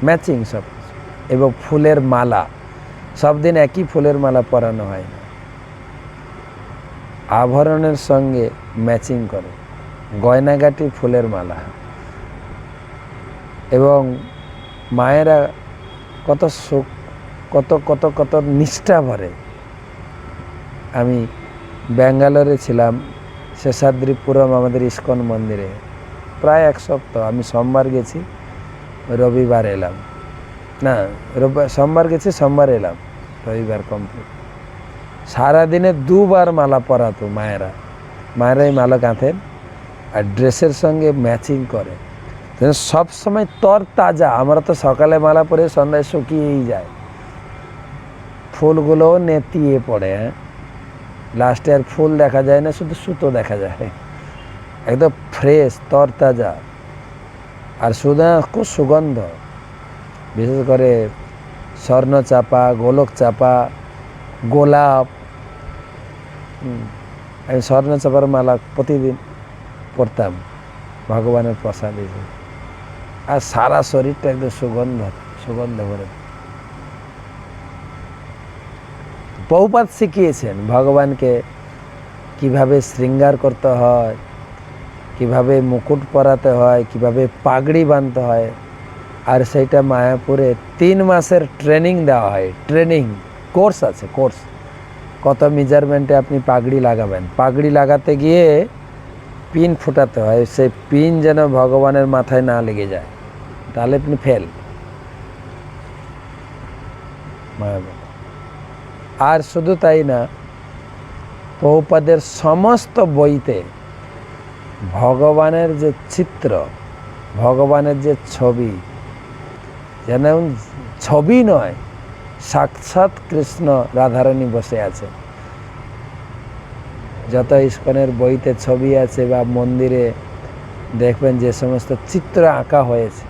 ম্যাচিং সব, এবং ফুলের মালা। সব দিন একই ফুলের মালা পরানো হয় না। আভরণের সঙ্গে ম্যাচিং করে, গয়নাগাটি, ফুলের মালা। এবং মায়েরা কত সুখ, কত কত কত নিষ্ঠা ভরে। আমি ব্যাঙ্গালোরে ছিলাম, শেষাদ্রিপুরম আমাদের ইস্কন মন্দিরে প্রায় 1 সপ্তাহ। আমি সোমবার গেছি, রবিবার এলাম, না সোমবার গেছি, সোমবার এলাম, রবিবার কমপ্লিট। সারাদিনে 2 বার মালা পরাতো মায়েরাই মালা গাঁথেন আর ড্রেসের সঙ্গে ম্যাচিং করে, সব সময় তর তাজা। আমরা তো সকালে মালা পরে সন্ধ্যায় শুকিয়েই যায়, ফুলগুলোও নেতিয়ে পড়ে, লাস্টে আর ফুল দেখা যায় না, শুধু সুতো দেখা যায়। একদম ফ্রেশ, তর তাজা, আর খুব সুগন্ধ। বিশেষ করে স্বর্ণ চাপা, গোলক চাপা, গোলাপ। আমি স্বর্ণ চাপার মালা প্রতিদিন পরতাম ভগবানের প্রসাদ হিসেবে। আর সারা শরীরটা একদম সুগন্ধ ভরে। প্রভুপাদ শিখিয়েছেন ভগবানকে কিভাবে শৃঙ্গার করতে হয়, কিভাবে মুকুট পরাতে হয়, কিভাবে পাগড়ি বাঁধতে হয়। আর সেইটা মায়াপুরে 3 মাসের ট্রেনিং দেওয়া হয়। ট্রেনিং কোর্স আছে, কোর্স। কত মেজারমেন্টে আপনি পাগড়ি লাগাবেন, পাগড়ি লাগাতে গিয়ে পিন ফুটাতে হয়, সেই পিন যেন ভগবানের মাথায় না লেগে যায়, তাহলে আপনি ফেল। আর শুধু তাই না, প্রভুপাদের সমস্ত বইতে ভগবানের যে চিত্র, ভগবানের যে ছবি, যেন ছবি নয়, সাক্ষাৎ কৃষ্ণ রাধারানী বসে আছে। যত ইস্কনের বইতে ছবি আছে বা মন্দিরে দেখবেন যে সমস্ত চিত্র আঁকা হয়েছে,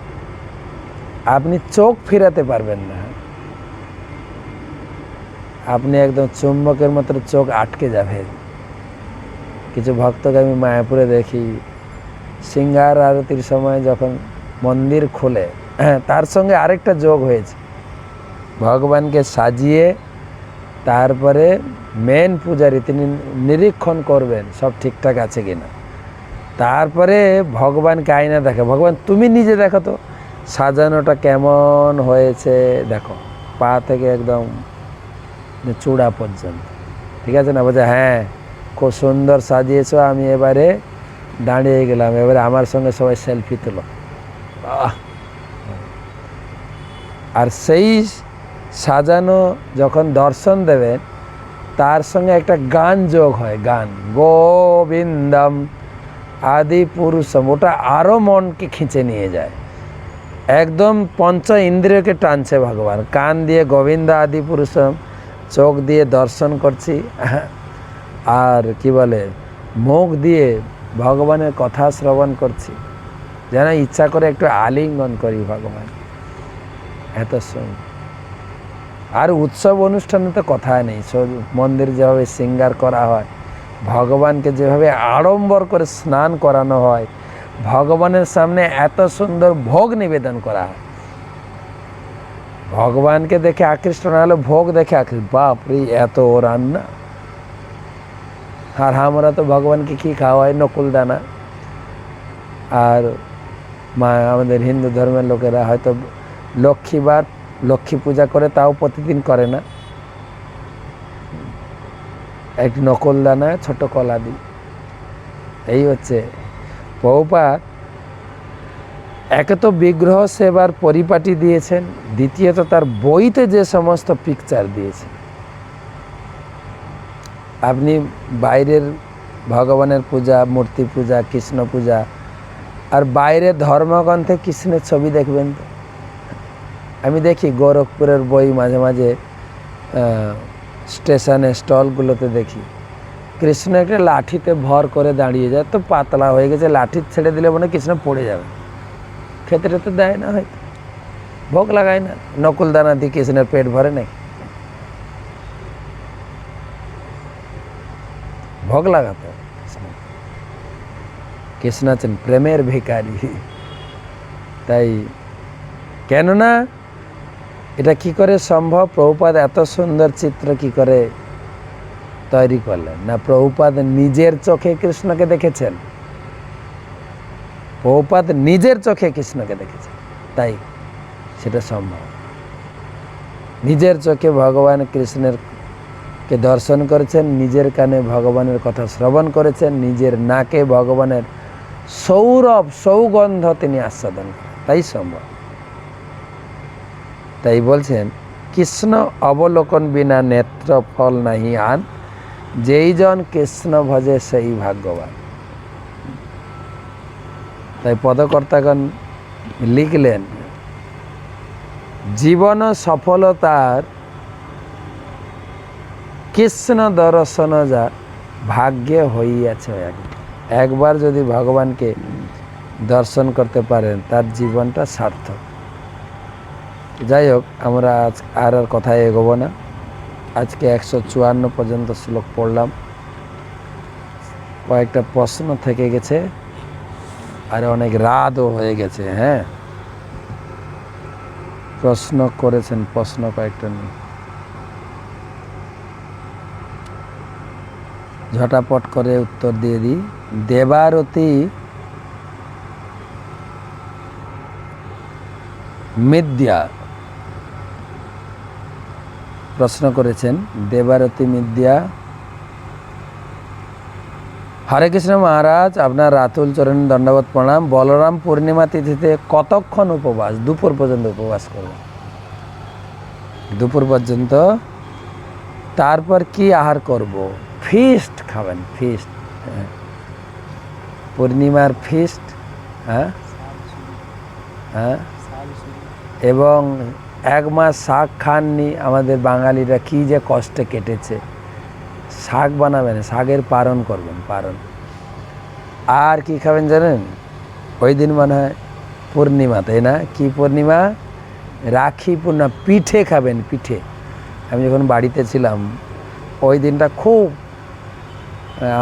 আপনি চোখ ফিরাতে পারবেন না। আপনি একদম চুম্বকের মতো চোখ আটকে যাবে। কিছু ভক্তকে আমি মায়াপুরে দেখি, সিঙ্গার আরতির সময় যখন মন্দির খোলে, তার সঙ্গে আরেকটা যোগ হয়েছে, ভগবানকে সাজিয়ে তারপরে মেন পূজারী তিনি নিরীক্ষণ করবেন সব ঠিকঠাক আছে কিনা। তারপরে ভগবানকে আয়না দেখে, ভগবান তুমি নিজে দেখো তো সাজানোটা কেমন হয়েছে, দেখো পা থেকে একদম চূড়া পর্যন্ত, ঠিক আছে না? বলছে হ্যাঁ খুব সুন্দর সাজিয়েছো, আমি এবারে দাঁড়িয়ে গেলাম, এবারে আমার সঙ্গে সবাই সেলফি তুলো। আর সেই সাজানো যখন দর্শন দেবেন, তার সঙ্গে একটা গান যোগ হয়, গান গোবিন্দম আদি পুরুষম, ওটা আরও মনকে খিঁচে নিয়ে যায়। একদম পঞ্চ ইন্দ্রিয়কে টানছে ভগবান। কান দিয়ে গোবিন্দ আদি পুরুষম, চোখ দিয়ে দর্শন করছি, আর কি বলে মুখ দিয়ে ভগবানের কথা শ্রবণ করছি, যেন ইচ্ছা করে একটু আলিঙ্গন করি ভগবান। এত সুন্দর। আর উৎসব অনুষ্ঠানে তো কথা নেই, মন্দির যেভাবে শৃঙ্গার করা হয়, ভগবানকে যেভাবে আড়ম্বর করে স্নান করানো হয়, ভগবানের সামনে এত সুন্দর ভোগ নিবেদন করা হয়। ভগবানকে দেখে আকৃষ্ট না হলে ভোগ দেখে আকৃষ্ট, বাপরে এত রান্না। আর আমরা তো ভগবানকে কী খাওয়াই, নকুল দানা। আর আমাদের হিন্দু ধর্মের লোকেরা হয়তো লক্ষ্মী পূজা করে, তাও প্রতিদিন করে না, এক নকল দানা, ছোট কলা দিই। এই হচ্ছে প্রভুপাদ। একে তো বিগ্রহ সেবার পরিপাটি দিয়েছেন, দ্বিতীয়ত তার বইতে যে সমস্ত পিকচার দিয়েছেন, আপনি বাইরের ভগবানের পূজা, মূর্তি পূজা, কৃষ্ণ পূজা, আর বাইরের ধর্মগ্রন্থে কৃষ্ণের ছবি দেখবেন তো। আমি দেখি গোরখপুরের বই মাঝে মাঝে স্টেশনে স্টলগুলোতে দেখি, কৃষ্ণ একটা লাঠিতে ভর করে দাঁড়িয়ে যায়, তো পাতলা হয়ে গেছে, লাঠি ছেড়ে দিলে মনে কৃষ্ণ পড়ে যাবে। খেতে টেতে দেয় না, হয়তো ভোগ লাগায় না, নকুল দানা দিয়ে কৃষ্ণের পেট ভরে নাকি? ভোগ লাগাতে কৃষ্ণ আছেন প্রেমের ভিখারি। তাই কেননা এটা কি করে সম্ভব? প্রভুপাদ এত সুন্দর চিত্র কি করে তৈরি করলেন না? প্রভুপাদ নিজের চোখে কৃষ্ণকে দেখেছেন, প্রভুপাদ নিজের চোখে কৃষ্ণকে দেখেছেন, তাই সেটা সম্ভব। নিজের চোখে ভগবান কৃষ্ণের কে দর্শন করেছেন, নিজের কানে ভগবানের কথা শ্রবণ করেছেন, নিজের নাকে ভগবানের সৌরভ সৌগন্ধ তিনি আস্বাদন করেন, তাই সম্ভব। তাই বলছেন কৃষ্ণ অবলোকন বিনা নেত্র ফল নাহি আন, যেই জন কৃষ্ণ ভজে সেই ভাগ্যবান। তাই পদকর্তাগণ লিখলেন জীবন সফলতার কৃষ্ণ দর্শন যা ভাগ্যে হইয়াছে। একবার যদি ভগবানকে দর্শন করতে পারেন তার জীবনটা সার্থক। যাই হোক, আমরা আজ আর কথায় এগোবো না। আজকে 154 পর্যন্ত শ্লোক পড়লাম। কয়েকটা প্রশ্ন থেকে গেছে, আর অনেক রাতও হয়ে গেছে। হ্যাঁ, প্রশ্ন করেছেন, প্রশ্ন কয়েকটা নেই, ঝটাপট করে উত্তর দিয়ে দিই। দেবারতী মিদ্যা প্রশ্ন করেছেন, দেবারতী মিদ্যা। হরে কৃষ্ণ মহারাজ, আপনার রাতুল চরণ দণ্ডবত প্রণাম। বলরাম পূর্ণিমা তিথিতে কতক্ষণ উপবাস? দুপুর পর্যন্ত উপবাস করবেন, দুপুর পর্যন্ত। তারপর কি আহার করব? ফিস্ট খাবেন, ফিস্ট। পূর্ণিমার ফিস্ট। হ্যাঁ হ্যাঁ, এবং 1 মাস শাক খাননি। আমাদের বাঙালিরা কি যে কষ্টে কেটেছে। শাক বানাবেন, শাকের পারণ করবেন, পারণ। আর কি খাবেন জানেন? ওই দিন মনে হয় পূর্ণিমা, তাই না? কি পূর্ণিমা? রাখি পূর্ণিমা। পিঠে খাবেন, পিঠে। আমি যখন বাড়িতে ছিলাম ওই দিনটা খুব,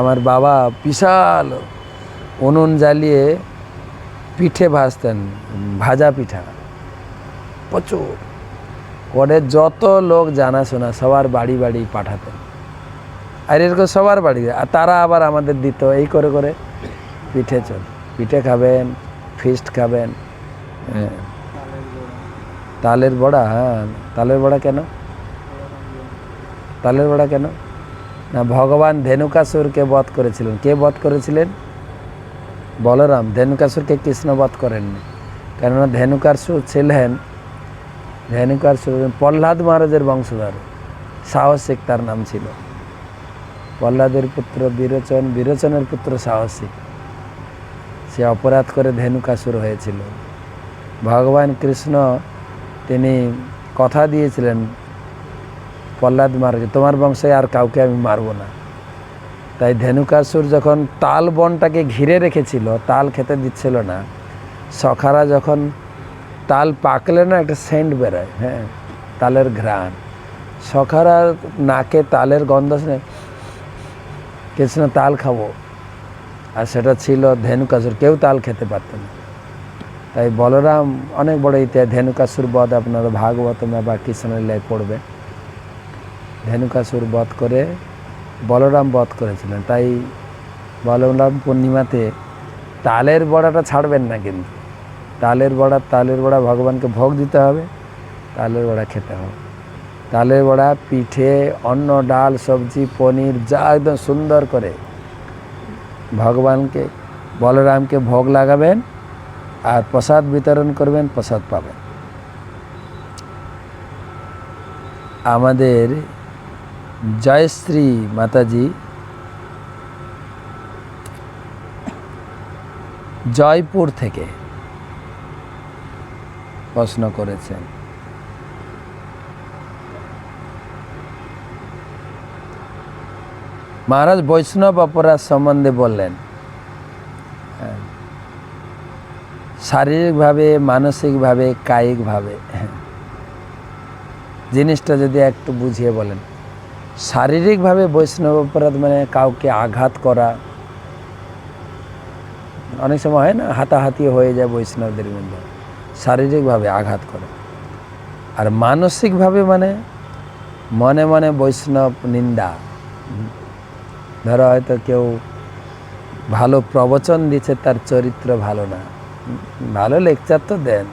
আমার বাবা বিশাল উনুন জ্বালিয়ে পিঠে ভাজতেন, ভাজা পিঠা প্রচুর করে। যত লোক জানাশোনা সবার বাড়ি বাড়ি পাঠাতেন, আর এরকম সবার বাড়ি। আর তারা আবার আমাদের দিত। এই করে করে পিঠে চল, পিঠে খাবেন, ফিস্ট খাবেন। তালের বড়া। হ্যাঁ, তালের বড়া কেন? তালের বড়া কেন? না, ভগবান ধেনুকাসুরকে বধ করেছিলেন। কে বধ করেছিলেন? বলরাম। ধেনুকাসুরকে কৃষ্ণ বধ করেননি, কেননা ধেনুকাসুর ছিলেন, ধেনুকাসুর প্রহ্লাদ মহারাজের বংশধর, সাহসিক তার নাম ছিল। প্রহ্লাদের পুত্র বিরোচন, বিরোচনের পুত্র সাহসিক। সে অপরাধ করে ধেনুকাসুর হয়েছিল। ভগবান কৃষ্ণ তিনি কথা দিয়েছিলেন প্রহ্লাদ মহারাজ, তোমার বংশে আর কাউকে আমি মারব না। তাই ধেনুকাসুর যখন তাল বনটাকে ঘিরে রেখেছিল, তাল খেতে দিচ্ছিল না, সখারা যখন তাল পাকলে না একটা সেন্ট বেরোয়, হ্যাঁ, তালের ঘ্রাণ। সখারা নাকে তালের গন্ধ শুনে কৃষ্ণ তাল খাবো, আর সেটা ছিল ধেনুকাসুর। কেউ তাল খেতে পারত না। তাই বলরাম অনেক বড় ইতিহাস। ধেনুকাসুর বধ আপনারা ভাগবতমে বা কৃষ্ণলীলায় পড়বে। ধেনুকাসুর বধ করে বলরাম বধ করেছিলেন। তাই বলরাম পূর্ণিমাতে তালের বড়াটা ছাড়বেন না, কিন্তু তালের বড়া ভগবানকে ভোগ দিতে হবে, তালের বড়া খেতে হবে। তালের বড়া, পিঠে, অন্ন, ডাল, সবজি, পনির, যা একদম সুন্দর করে ভগবানকে, বলরামকে ভোগ লাগাবেন, আর প্রসাদ বিতরণ করবেন, প্রসাদ পাবেন। আমাদের জয়শ্রী মাতাজি জয়পুর থেকে প্রশ্ন করেছেন, মহারাজ বৈষ্ণব অপরাধ সম্বন্ধে বললেন। শারীরিকভাবে, মানসিকভাবে, কায়িকভাবে, জিনিসটা যদি একটু বুঝিয়ে বলেন। শারীরিকভাবে বৈষ্ণব অপরাধ মানে কাউকে আঘাত করা। অনেক সময় হয় না, হাতাহাতি হয়ে যায় বৈষ্ণবদের মধ্যে, শারীরিকভাবে আঘাত করে। আর মানসিকভাবে মানে মনে মনে বৈষ্ণব নিন্দা, ধরো হয়তো কেউ ভালো প্রবচন দিচ্ছে, তার চরিত্র ভালো না, ভালো লেকচার তো দেন,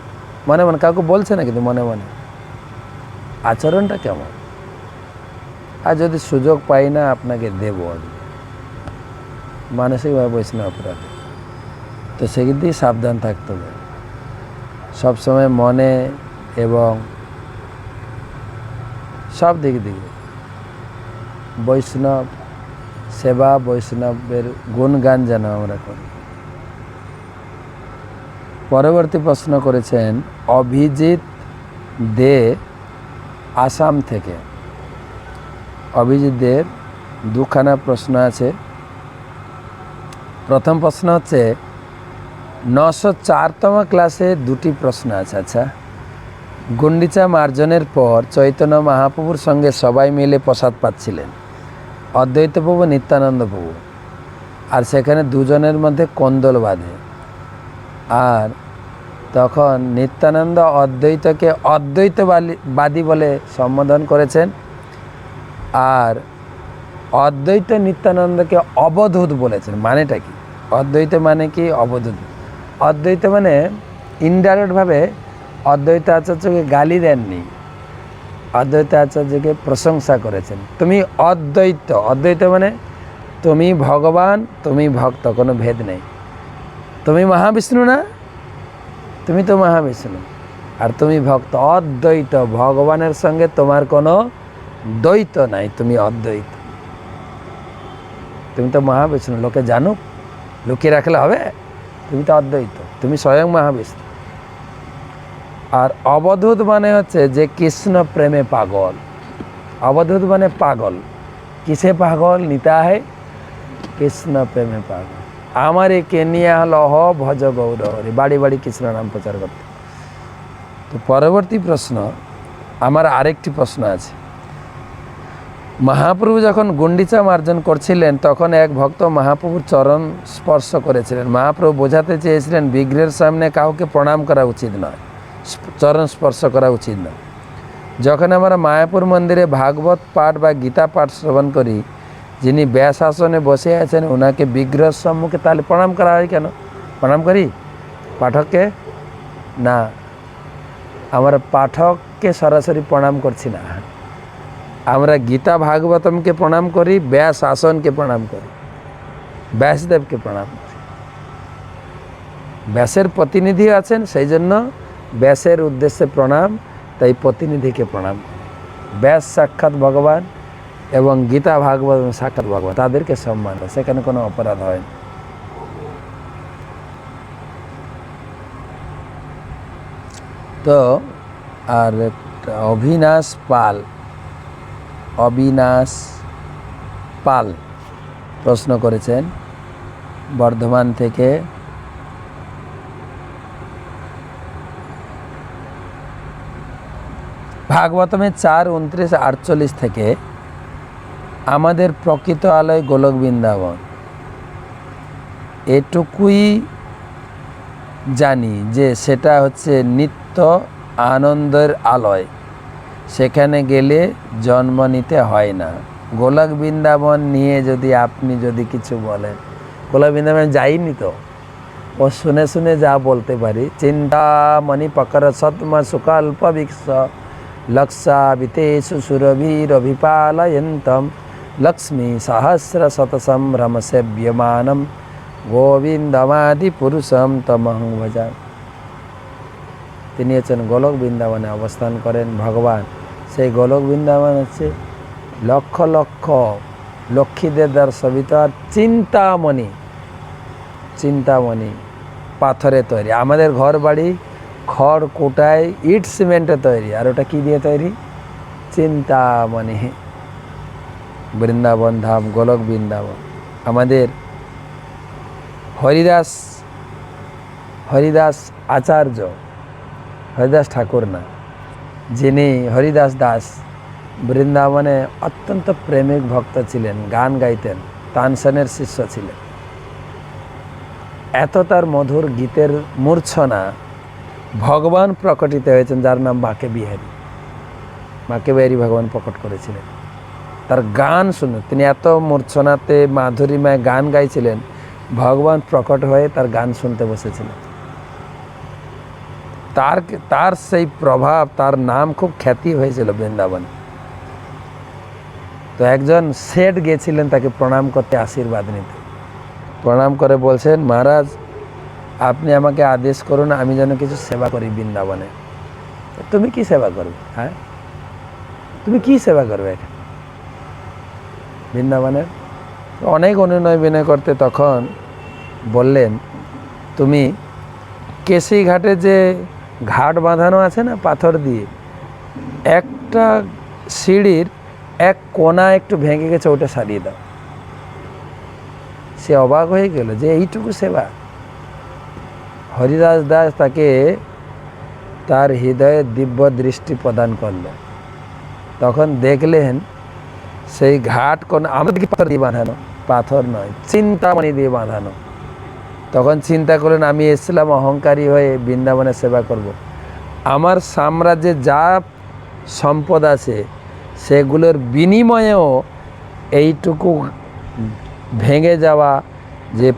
মনে মনে কাউকে বলছে না, কিন্তু মনে মনে আচরণটা কেমন। আর যদি সুযোগ পাই না আপনাকে দেব, মানসিকভাবে বৈষ্ণব অপরাধী, তো সেদিক দিয়ে সাবধান থাকতে হবে সবসময়, মনে এবং সব দিক দিয়ে বৈষ্ণব সেবা, বৈষ্ণবের গুণগান যেন আমরা করি। পরবর্তী প্রশ্ন করেছেন অভিজিৎ দে, আসাম থেকে। অভিজিৎ দের দুখানা প্রশ্ন আছে। প্রথম প্রশ্ন হচ্ছে 904তম ক্লাসে দুটি প্রশ্ন আছে। আচ্ছা, গুন্ডিচা মার্জনের পর চৈতন্য মহাপ্রভুর সঙ্গে সবাই মিলে প্রসাদ পাচ্ছিলেন, অদ্বৈত প্রভু, নিত্যানন্দ প্রভু, আর সেখানে দুজনের মধ্যে কোন্দল বাঁধে। আর তখন নিত্যানন্দ অদ্বৈতকে অদ্বৈতবাদী বলে সম্বোধন করেছেন, আর অদ্বৈত নিত্যানন্দকে অবধূত বলেছেন। মানেটা কি? অদ্বৈত মানে কি, অবধূত। অদ্বৈত মানে ইনডাইরেক্টভাবে অদ্বৈত আচার্যকে গালি দেননি, অদ্বৈত আচার্যকে প্রশংসা করেছেন। তুমি অদ্বৈত, অদ্বৈত মানে তুমি ভগবান, তুমি ভক্ত, কোনো ভেদ নেই। তুমি মহাবিষ্ণু না, তুমি তো মহাবিষ্ণু, আর তুমি ভক্ত। অদ্বৈত, ভগবানের সঙ্গে তোমার কোনো দ্বৈত নাই, তুমি অদ্বৈত। তুমি তো মহাবিষ্ণু, লোকে জানুক, লুকিয়ে রাখলে হবে? তুমি তো অদ্বৈত, তুমি স্বয়ং মহাবিষ্ণু। আর অবধূত মানে হচ্ছে যে কৃষ্ণ প্রেমে পাগল। অবধূত মানে পাগল। কিসে পাগল? নিতাই কৃষ্ণ প্রেমে পাগল। আমার একে নিয়ে লহ ভজ গৌর হরি, বাড়ি বাড়ি কৃষ্ণ নাম প্রচার করতে। তো পরবর্তী প্রশ্ন, আমার আরেকটি প্রশ্ন আছে। মহাপ্রভু যখন গুন্ডিচা মার্জন করছিলেন, তখন এক ভক্ত মহাপ্রভুর চরণ স্পর্শ করেছিলেন। মহাপ্রভু বোঝাতে চেয়েছিলেন বিগ্রহের সামনে কাউকে প্রণাম করা উচিত নয়, চরণ স্পর্শ করা উচিত নয়। যখন আমরা মায়াপুর মন্দিরে ভাগবত পাঠ বা গীতা পাঠ শ্রবণ করি, যিনি ব্যাস আসনে বসে আছেন ওনাকে বিগ্রহের সম্মুখে তাহলে প্রণাম করা হয় কেন? প্রণাম করি পাঠককে না, আমরা পাঠককে সরাসরি প্রণাম করছি না, আমরা গীতা ভাগবতমকে প্রণাম করি, ব্যাস আসনকে প্রণাম করি, ব্যাসদেবকে প্রণাম করি। ব্যাসের প্রতিনিধি আছেন, সেই জন্য ব্যাসের উদ্দেশ্যে প্রণাম, তাই প্রতিনিধিকে প্রণাম করি। ব্যাস সাক্ষাৎ ভগবান এবং গীতা ভাগবত সাক্ষাৎ ভগবান, তাদেরকে সম্মান, সেখানে কোনো অপরাধ হয় না। তো আর অবিনাশ পাল, অবিনাশ পাল প্রশ্ন করেছেন বর্ধমান থেকে। ভাগবতমে 4:29-48 থেকে আমাদের প্রকৃত আলয় গোলক বৃন্দাবন, এটুকুই জানি যে সেটা হচ্ছে নিত্য আনন্দের আলয়, সেখানে গেলে জন্ম নিতে হয় না। গোলক বৃন্দাবন নিয়ে যদি আপনি কিছু বলেন, গোলক বৃন্দাবন যাইনি তো, ও শুনে শুনে যা বলতে পারি। চিন্তামণি পকর সৎম সুকল্প বিক্ষ লক্ষাবিতেষু সুরভিরভিপালয়ন্তম লক্ষ্মী সহস্র শত সম্ভ্রম সেব্যমানম গোবিন্দমাদি পুরুষম তমহং ভজা। তিনি হচ্ছেন গোলক বৃন্দাবনে অবস্থান করেন ভগবান। সেই গোলক বৃন্দাবন হচ্ছে লক্ষ লক্ষ লক্ষ্মীদের দ্বার সবিতার চিন্তামণি, চিন্তামণি পাথরে তৈরি। আমাদের ঘর বাড়ি খড় কোটায় ইট সিমেন্টে তৈরি, আর ওটা কী দিয়ে তৈরি? চিন্তামণি। বৃন্দাবন ধাম গোলক বৃন্দাবন। আমাদের হরিদাস আচার্য, হরিদাস ঠাকুর না, যিনি হরিদাস দাস বৃন্দাবনে অত্যন্ত প্রেমিক ভক্ত ছিলেন, গান গাইতেন, তানসেনের শিষ্য ছিলেন। এত তার মধুর গীতের মূর্ছনা, ভগবান প্রকটিত হয়েছেন যার নাম বাঁকে বিহারী। বাঁকে বিহারী ভগবান প্রকট করেছিলেন। তার গান শুনে, তিনি এত মূর্ছনাতে মাধুরীমায় গান গাইছিলেন, ভগবান প্রকট হয়ে তার গান শুনতে বসেছিলেন। তার সেই প্রভাব, তার নাম খুব খ্যাতি হয়েছিল বৃন্দাবনে। তো একজন শেঠ গেছিলেন তাকে প্রণাম করতে, আশীর্বাদ নিতে। প্রণাম করে বলছেন, মহারাজ আপনি আমাকে আদেশ করুন, আমি যেন কিছু সেবা করি বৃন্দাবনে। তুমি কি সেবা করবে? হ্যাঁ, তুমি কি সেবা করবে বৃন্দাবনের? অনেক অনুনয় বিনয় করতে তখন বললেন, তুমি কেশি ঘাটে যে ঘাট বাঁধানো আছে না পাথর দিয়ে, একটা সিঁড়ির এক কোনা একটু ভেঙে গেছে, ওটা সারিয়ে দাও। সে অবাক হয়ে গেল যে এইটুকু সেবা। হরিদাস দাস তাকে তার হৃদয়ে দিব্য দৃষ্টি প্রদান করল। তখন দেখলেন সেই ঘাট কোন আমাদের কি পাথর দিয়ে বাঁধানো? পাথর নয়, চিন্তামণি দিয়ে বাঁধানো। তখন চিন্তা করলেন, আমি এসেছিলাম অহংকারী হয়ে বৃন্দাবনে সেবা করব। আমার সাম্রাজ্যে যা সম্পদ আছে সেগুলোর বিনিময়েও এইটুকু ভেঙে যাওয়া যে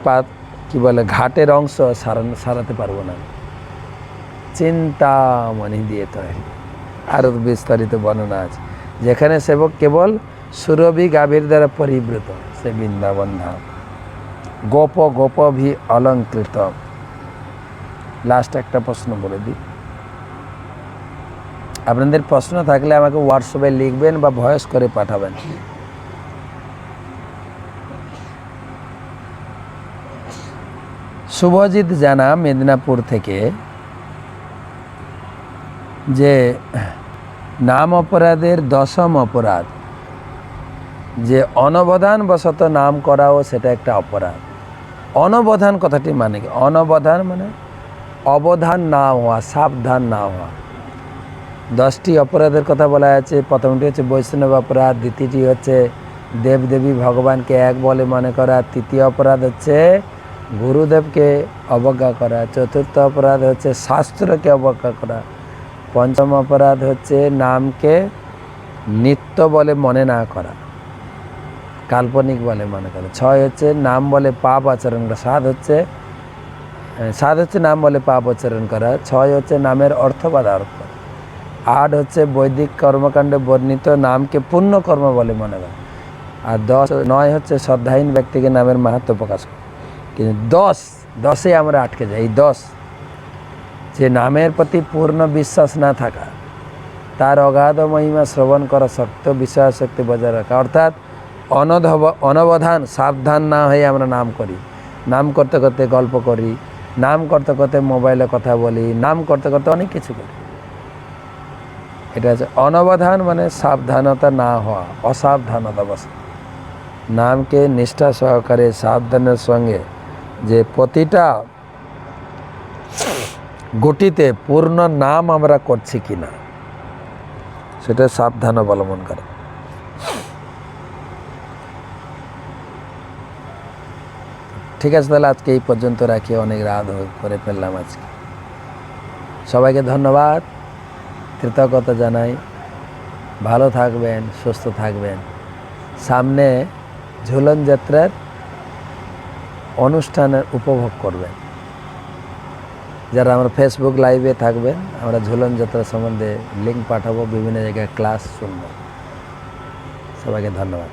কি বলে ঘাটের অংশ সারাতে পারবো না। চিন্তামণি দিয়ে তৈরি। আরও বিস্তারিত বর্ণনা আছে, যেখানে সেবক কেবল সুরভি গাভীর দ্বারা পরিবৃত, সে বৃন্দাবন ধাম। গোপ গোপ ভি অলঙ্কৃত। লাস্ট একটা প্রশ্ন বলে দিই, আপনাদের প্রশ্ন থাকলে আমাকে হোয়াটসঅ্যাপে লিখবেন বা ভয়েস করে পাঠাবেন। শুভজিৎ জানা মেদিনীপুর থেকে, যে নাম অপরাধের দশম অপরাধ, যে অনবধানবশত নাম করাও সেটা একটা অপরাধ। অনবধান কথাটি মানে কি? অনবধান মানে অবধান না হওয়া, সাবধান না হওয়া। 10টি অপরাধের কথা বলা আছে। প্রথমটি হচ্ছে বৈষ্ণব অপরাধ, দ্বিতীয়টি হচ্ছে দেবদেবী ভগবানকে এক বলে মনে করা, তৃতীয় অপরাধ হচ্ছে গুরুদেবকে অবজ্ঞা করা, চতুর্থ অপরাধ হচ্ছে শাস্ত্রকে অবজ্ঞা করা, পঞ্চম অপরাধ হচ্ছে নামকে নিত্য বলে মনে না করা, কাল্পনিক বলে মনে করা, 6 হচ্ছে নাম বলে পাপ আচরণ করা, 7 হচ্ছে নাম বলে পাপ আচরণ করা, 6 হচ্ছে নামের অর্থবাদ আরোপ করা, 8 হচ্ছে বৈদিক কর্মকাণ্ডে বর্ণিত নামকে পূর্ণ কর্ম বলে মনে করা, আর 9 হচ্ছে শ্রদ্ধাহীন ব্যক্তিকে নামের মাহাত্ম্য প্রকাশ করা। কিন্তু 10 আমরা আটকে যাই। এই 10, যে নামের প্রতি পূর্ণ বিশ্বাস না থাকা, তার অগাধ মহিমা শ্রবণ করা শক্ত, বিশ্বাস শক্তি বজায় রাখা, অর্থাৎ অনবধান সাবধান না হয়ে আমরা নাম করি। নাম করতে করতে গল্প করি, নাম করতে করতে মোবাইলে কথা বলি, নাম করতে করতে অনেক কিছু করি। এটা হচ্ছে অনবধান, মানে সাবধানতা না হওয়া, অসাবধানতা বসে। নামকে নিষ্ঠা সহকারে সাবধানের সঙ্গে যে প্রতিটা গুটিতে পূর্ণ নাম আমরা করছি কিনা সেটা সাবধান অবলম্বন করে। ঠিক আছে, তাহলে আজকে এই পর্যন্ত রাখি, অনেক রাত করে ফেললাম আজকে। সবাইকে ধন্যবাদ, কৃতজ্ঞতা জানাই। ভালো থাকবেন, সুস্থ থাকবেন। সামনে ঝুলন যাত্রার অনুষ্ঠানের উপভোগ করবেন। যারা আমরা ফেসবুক লাইভে থাকবেন, আমরা ঝুলন যাত্রা সম্বন্ধে লিঙ্ক পাঠাবো, বিভিন্ন জায়গায় ক্লাস শুনবো। সবাইকে ধন্যবাদ।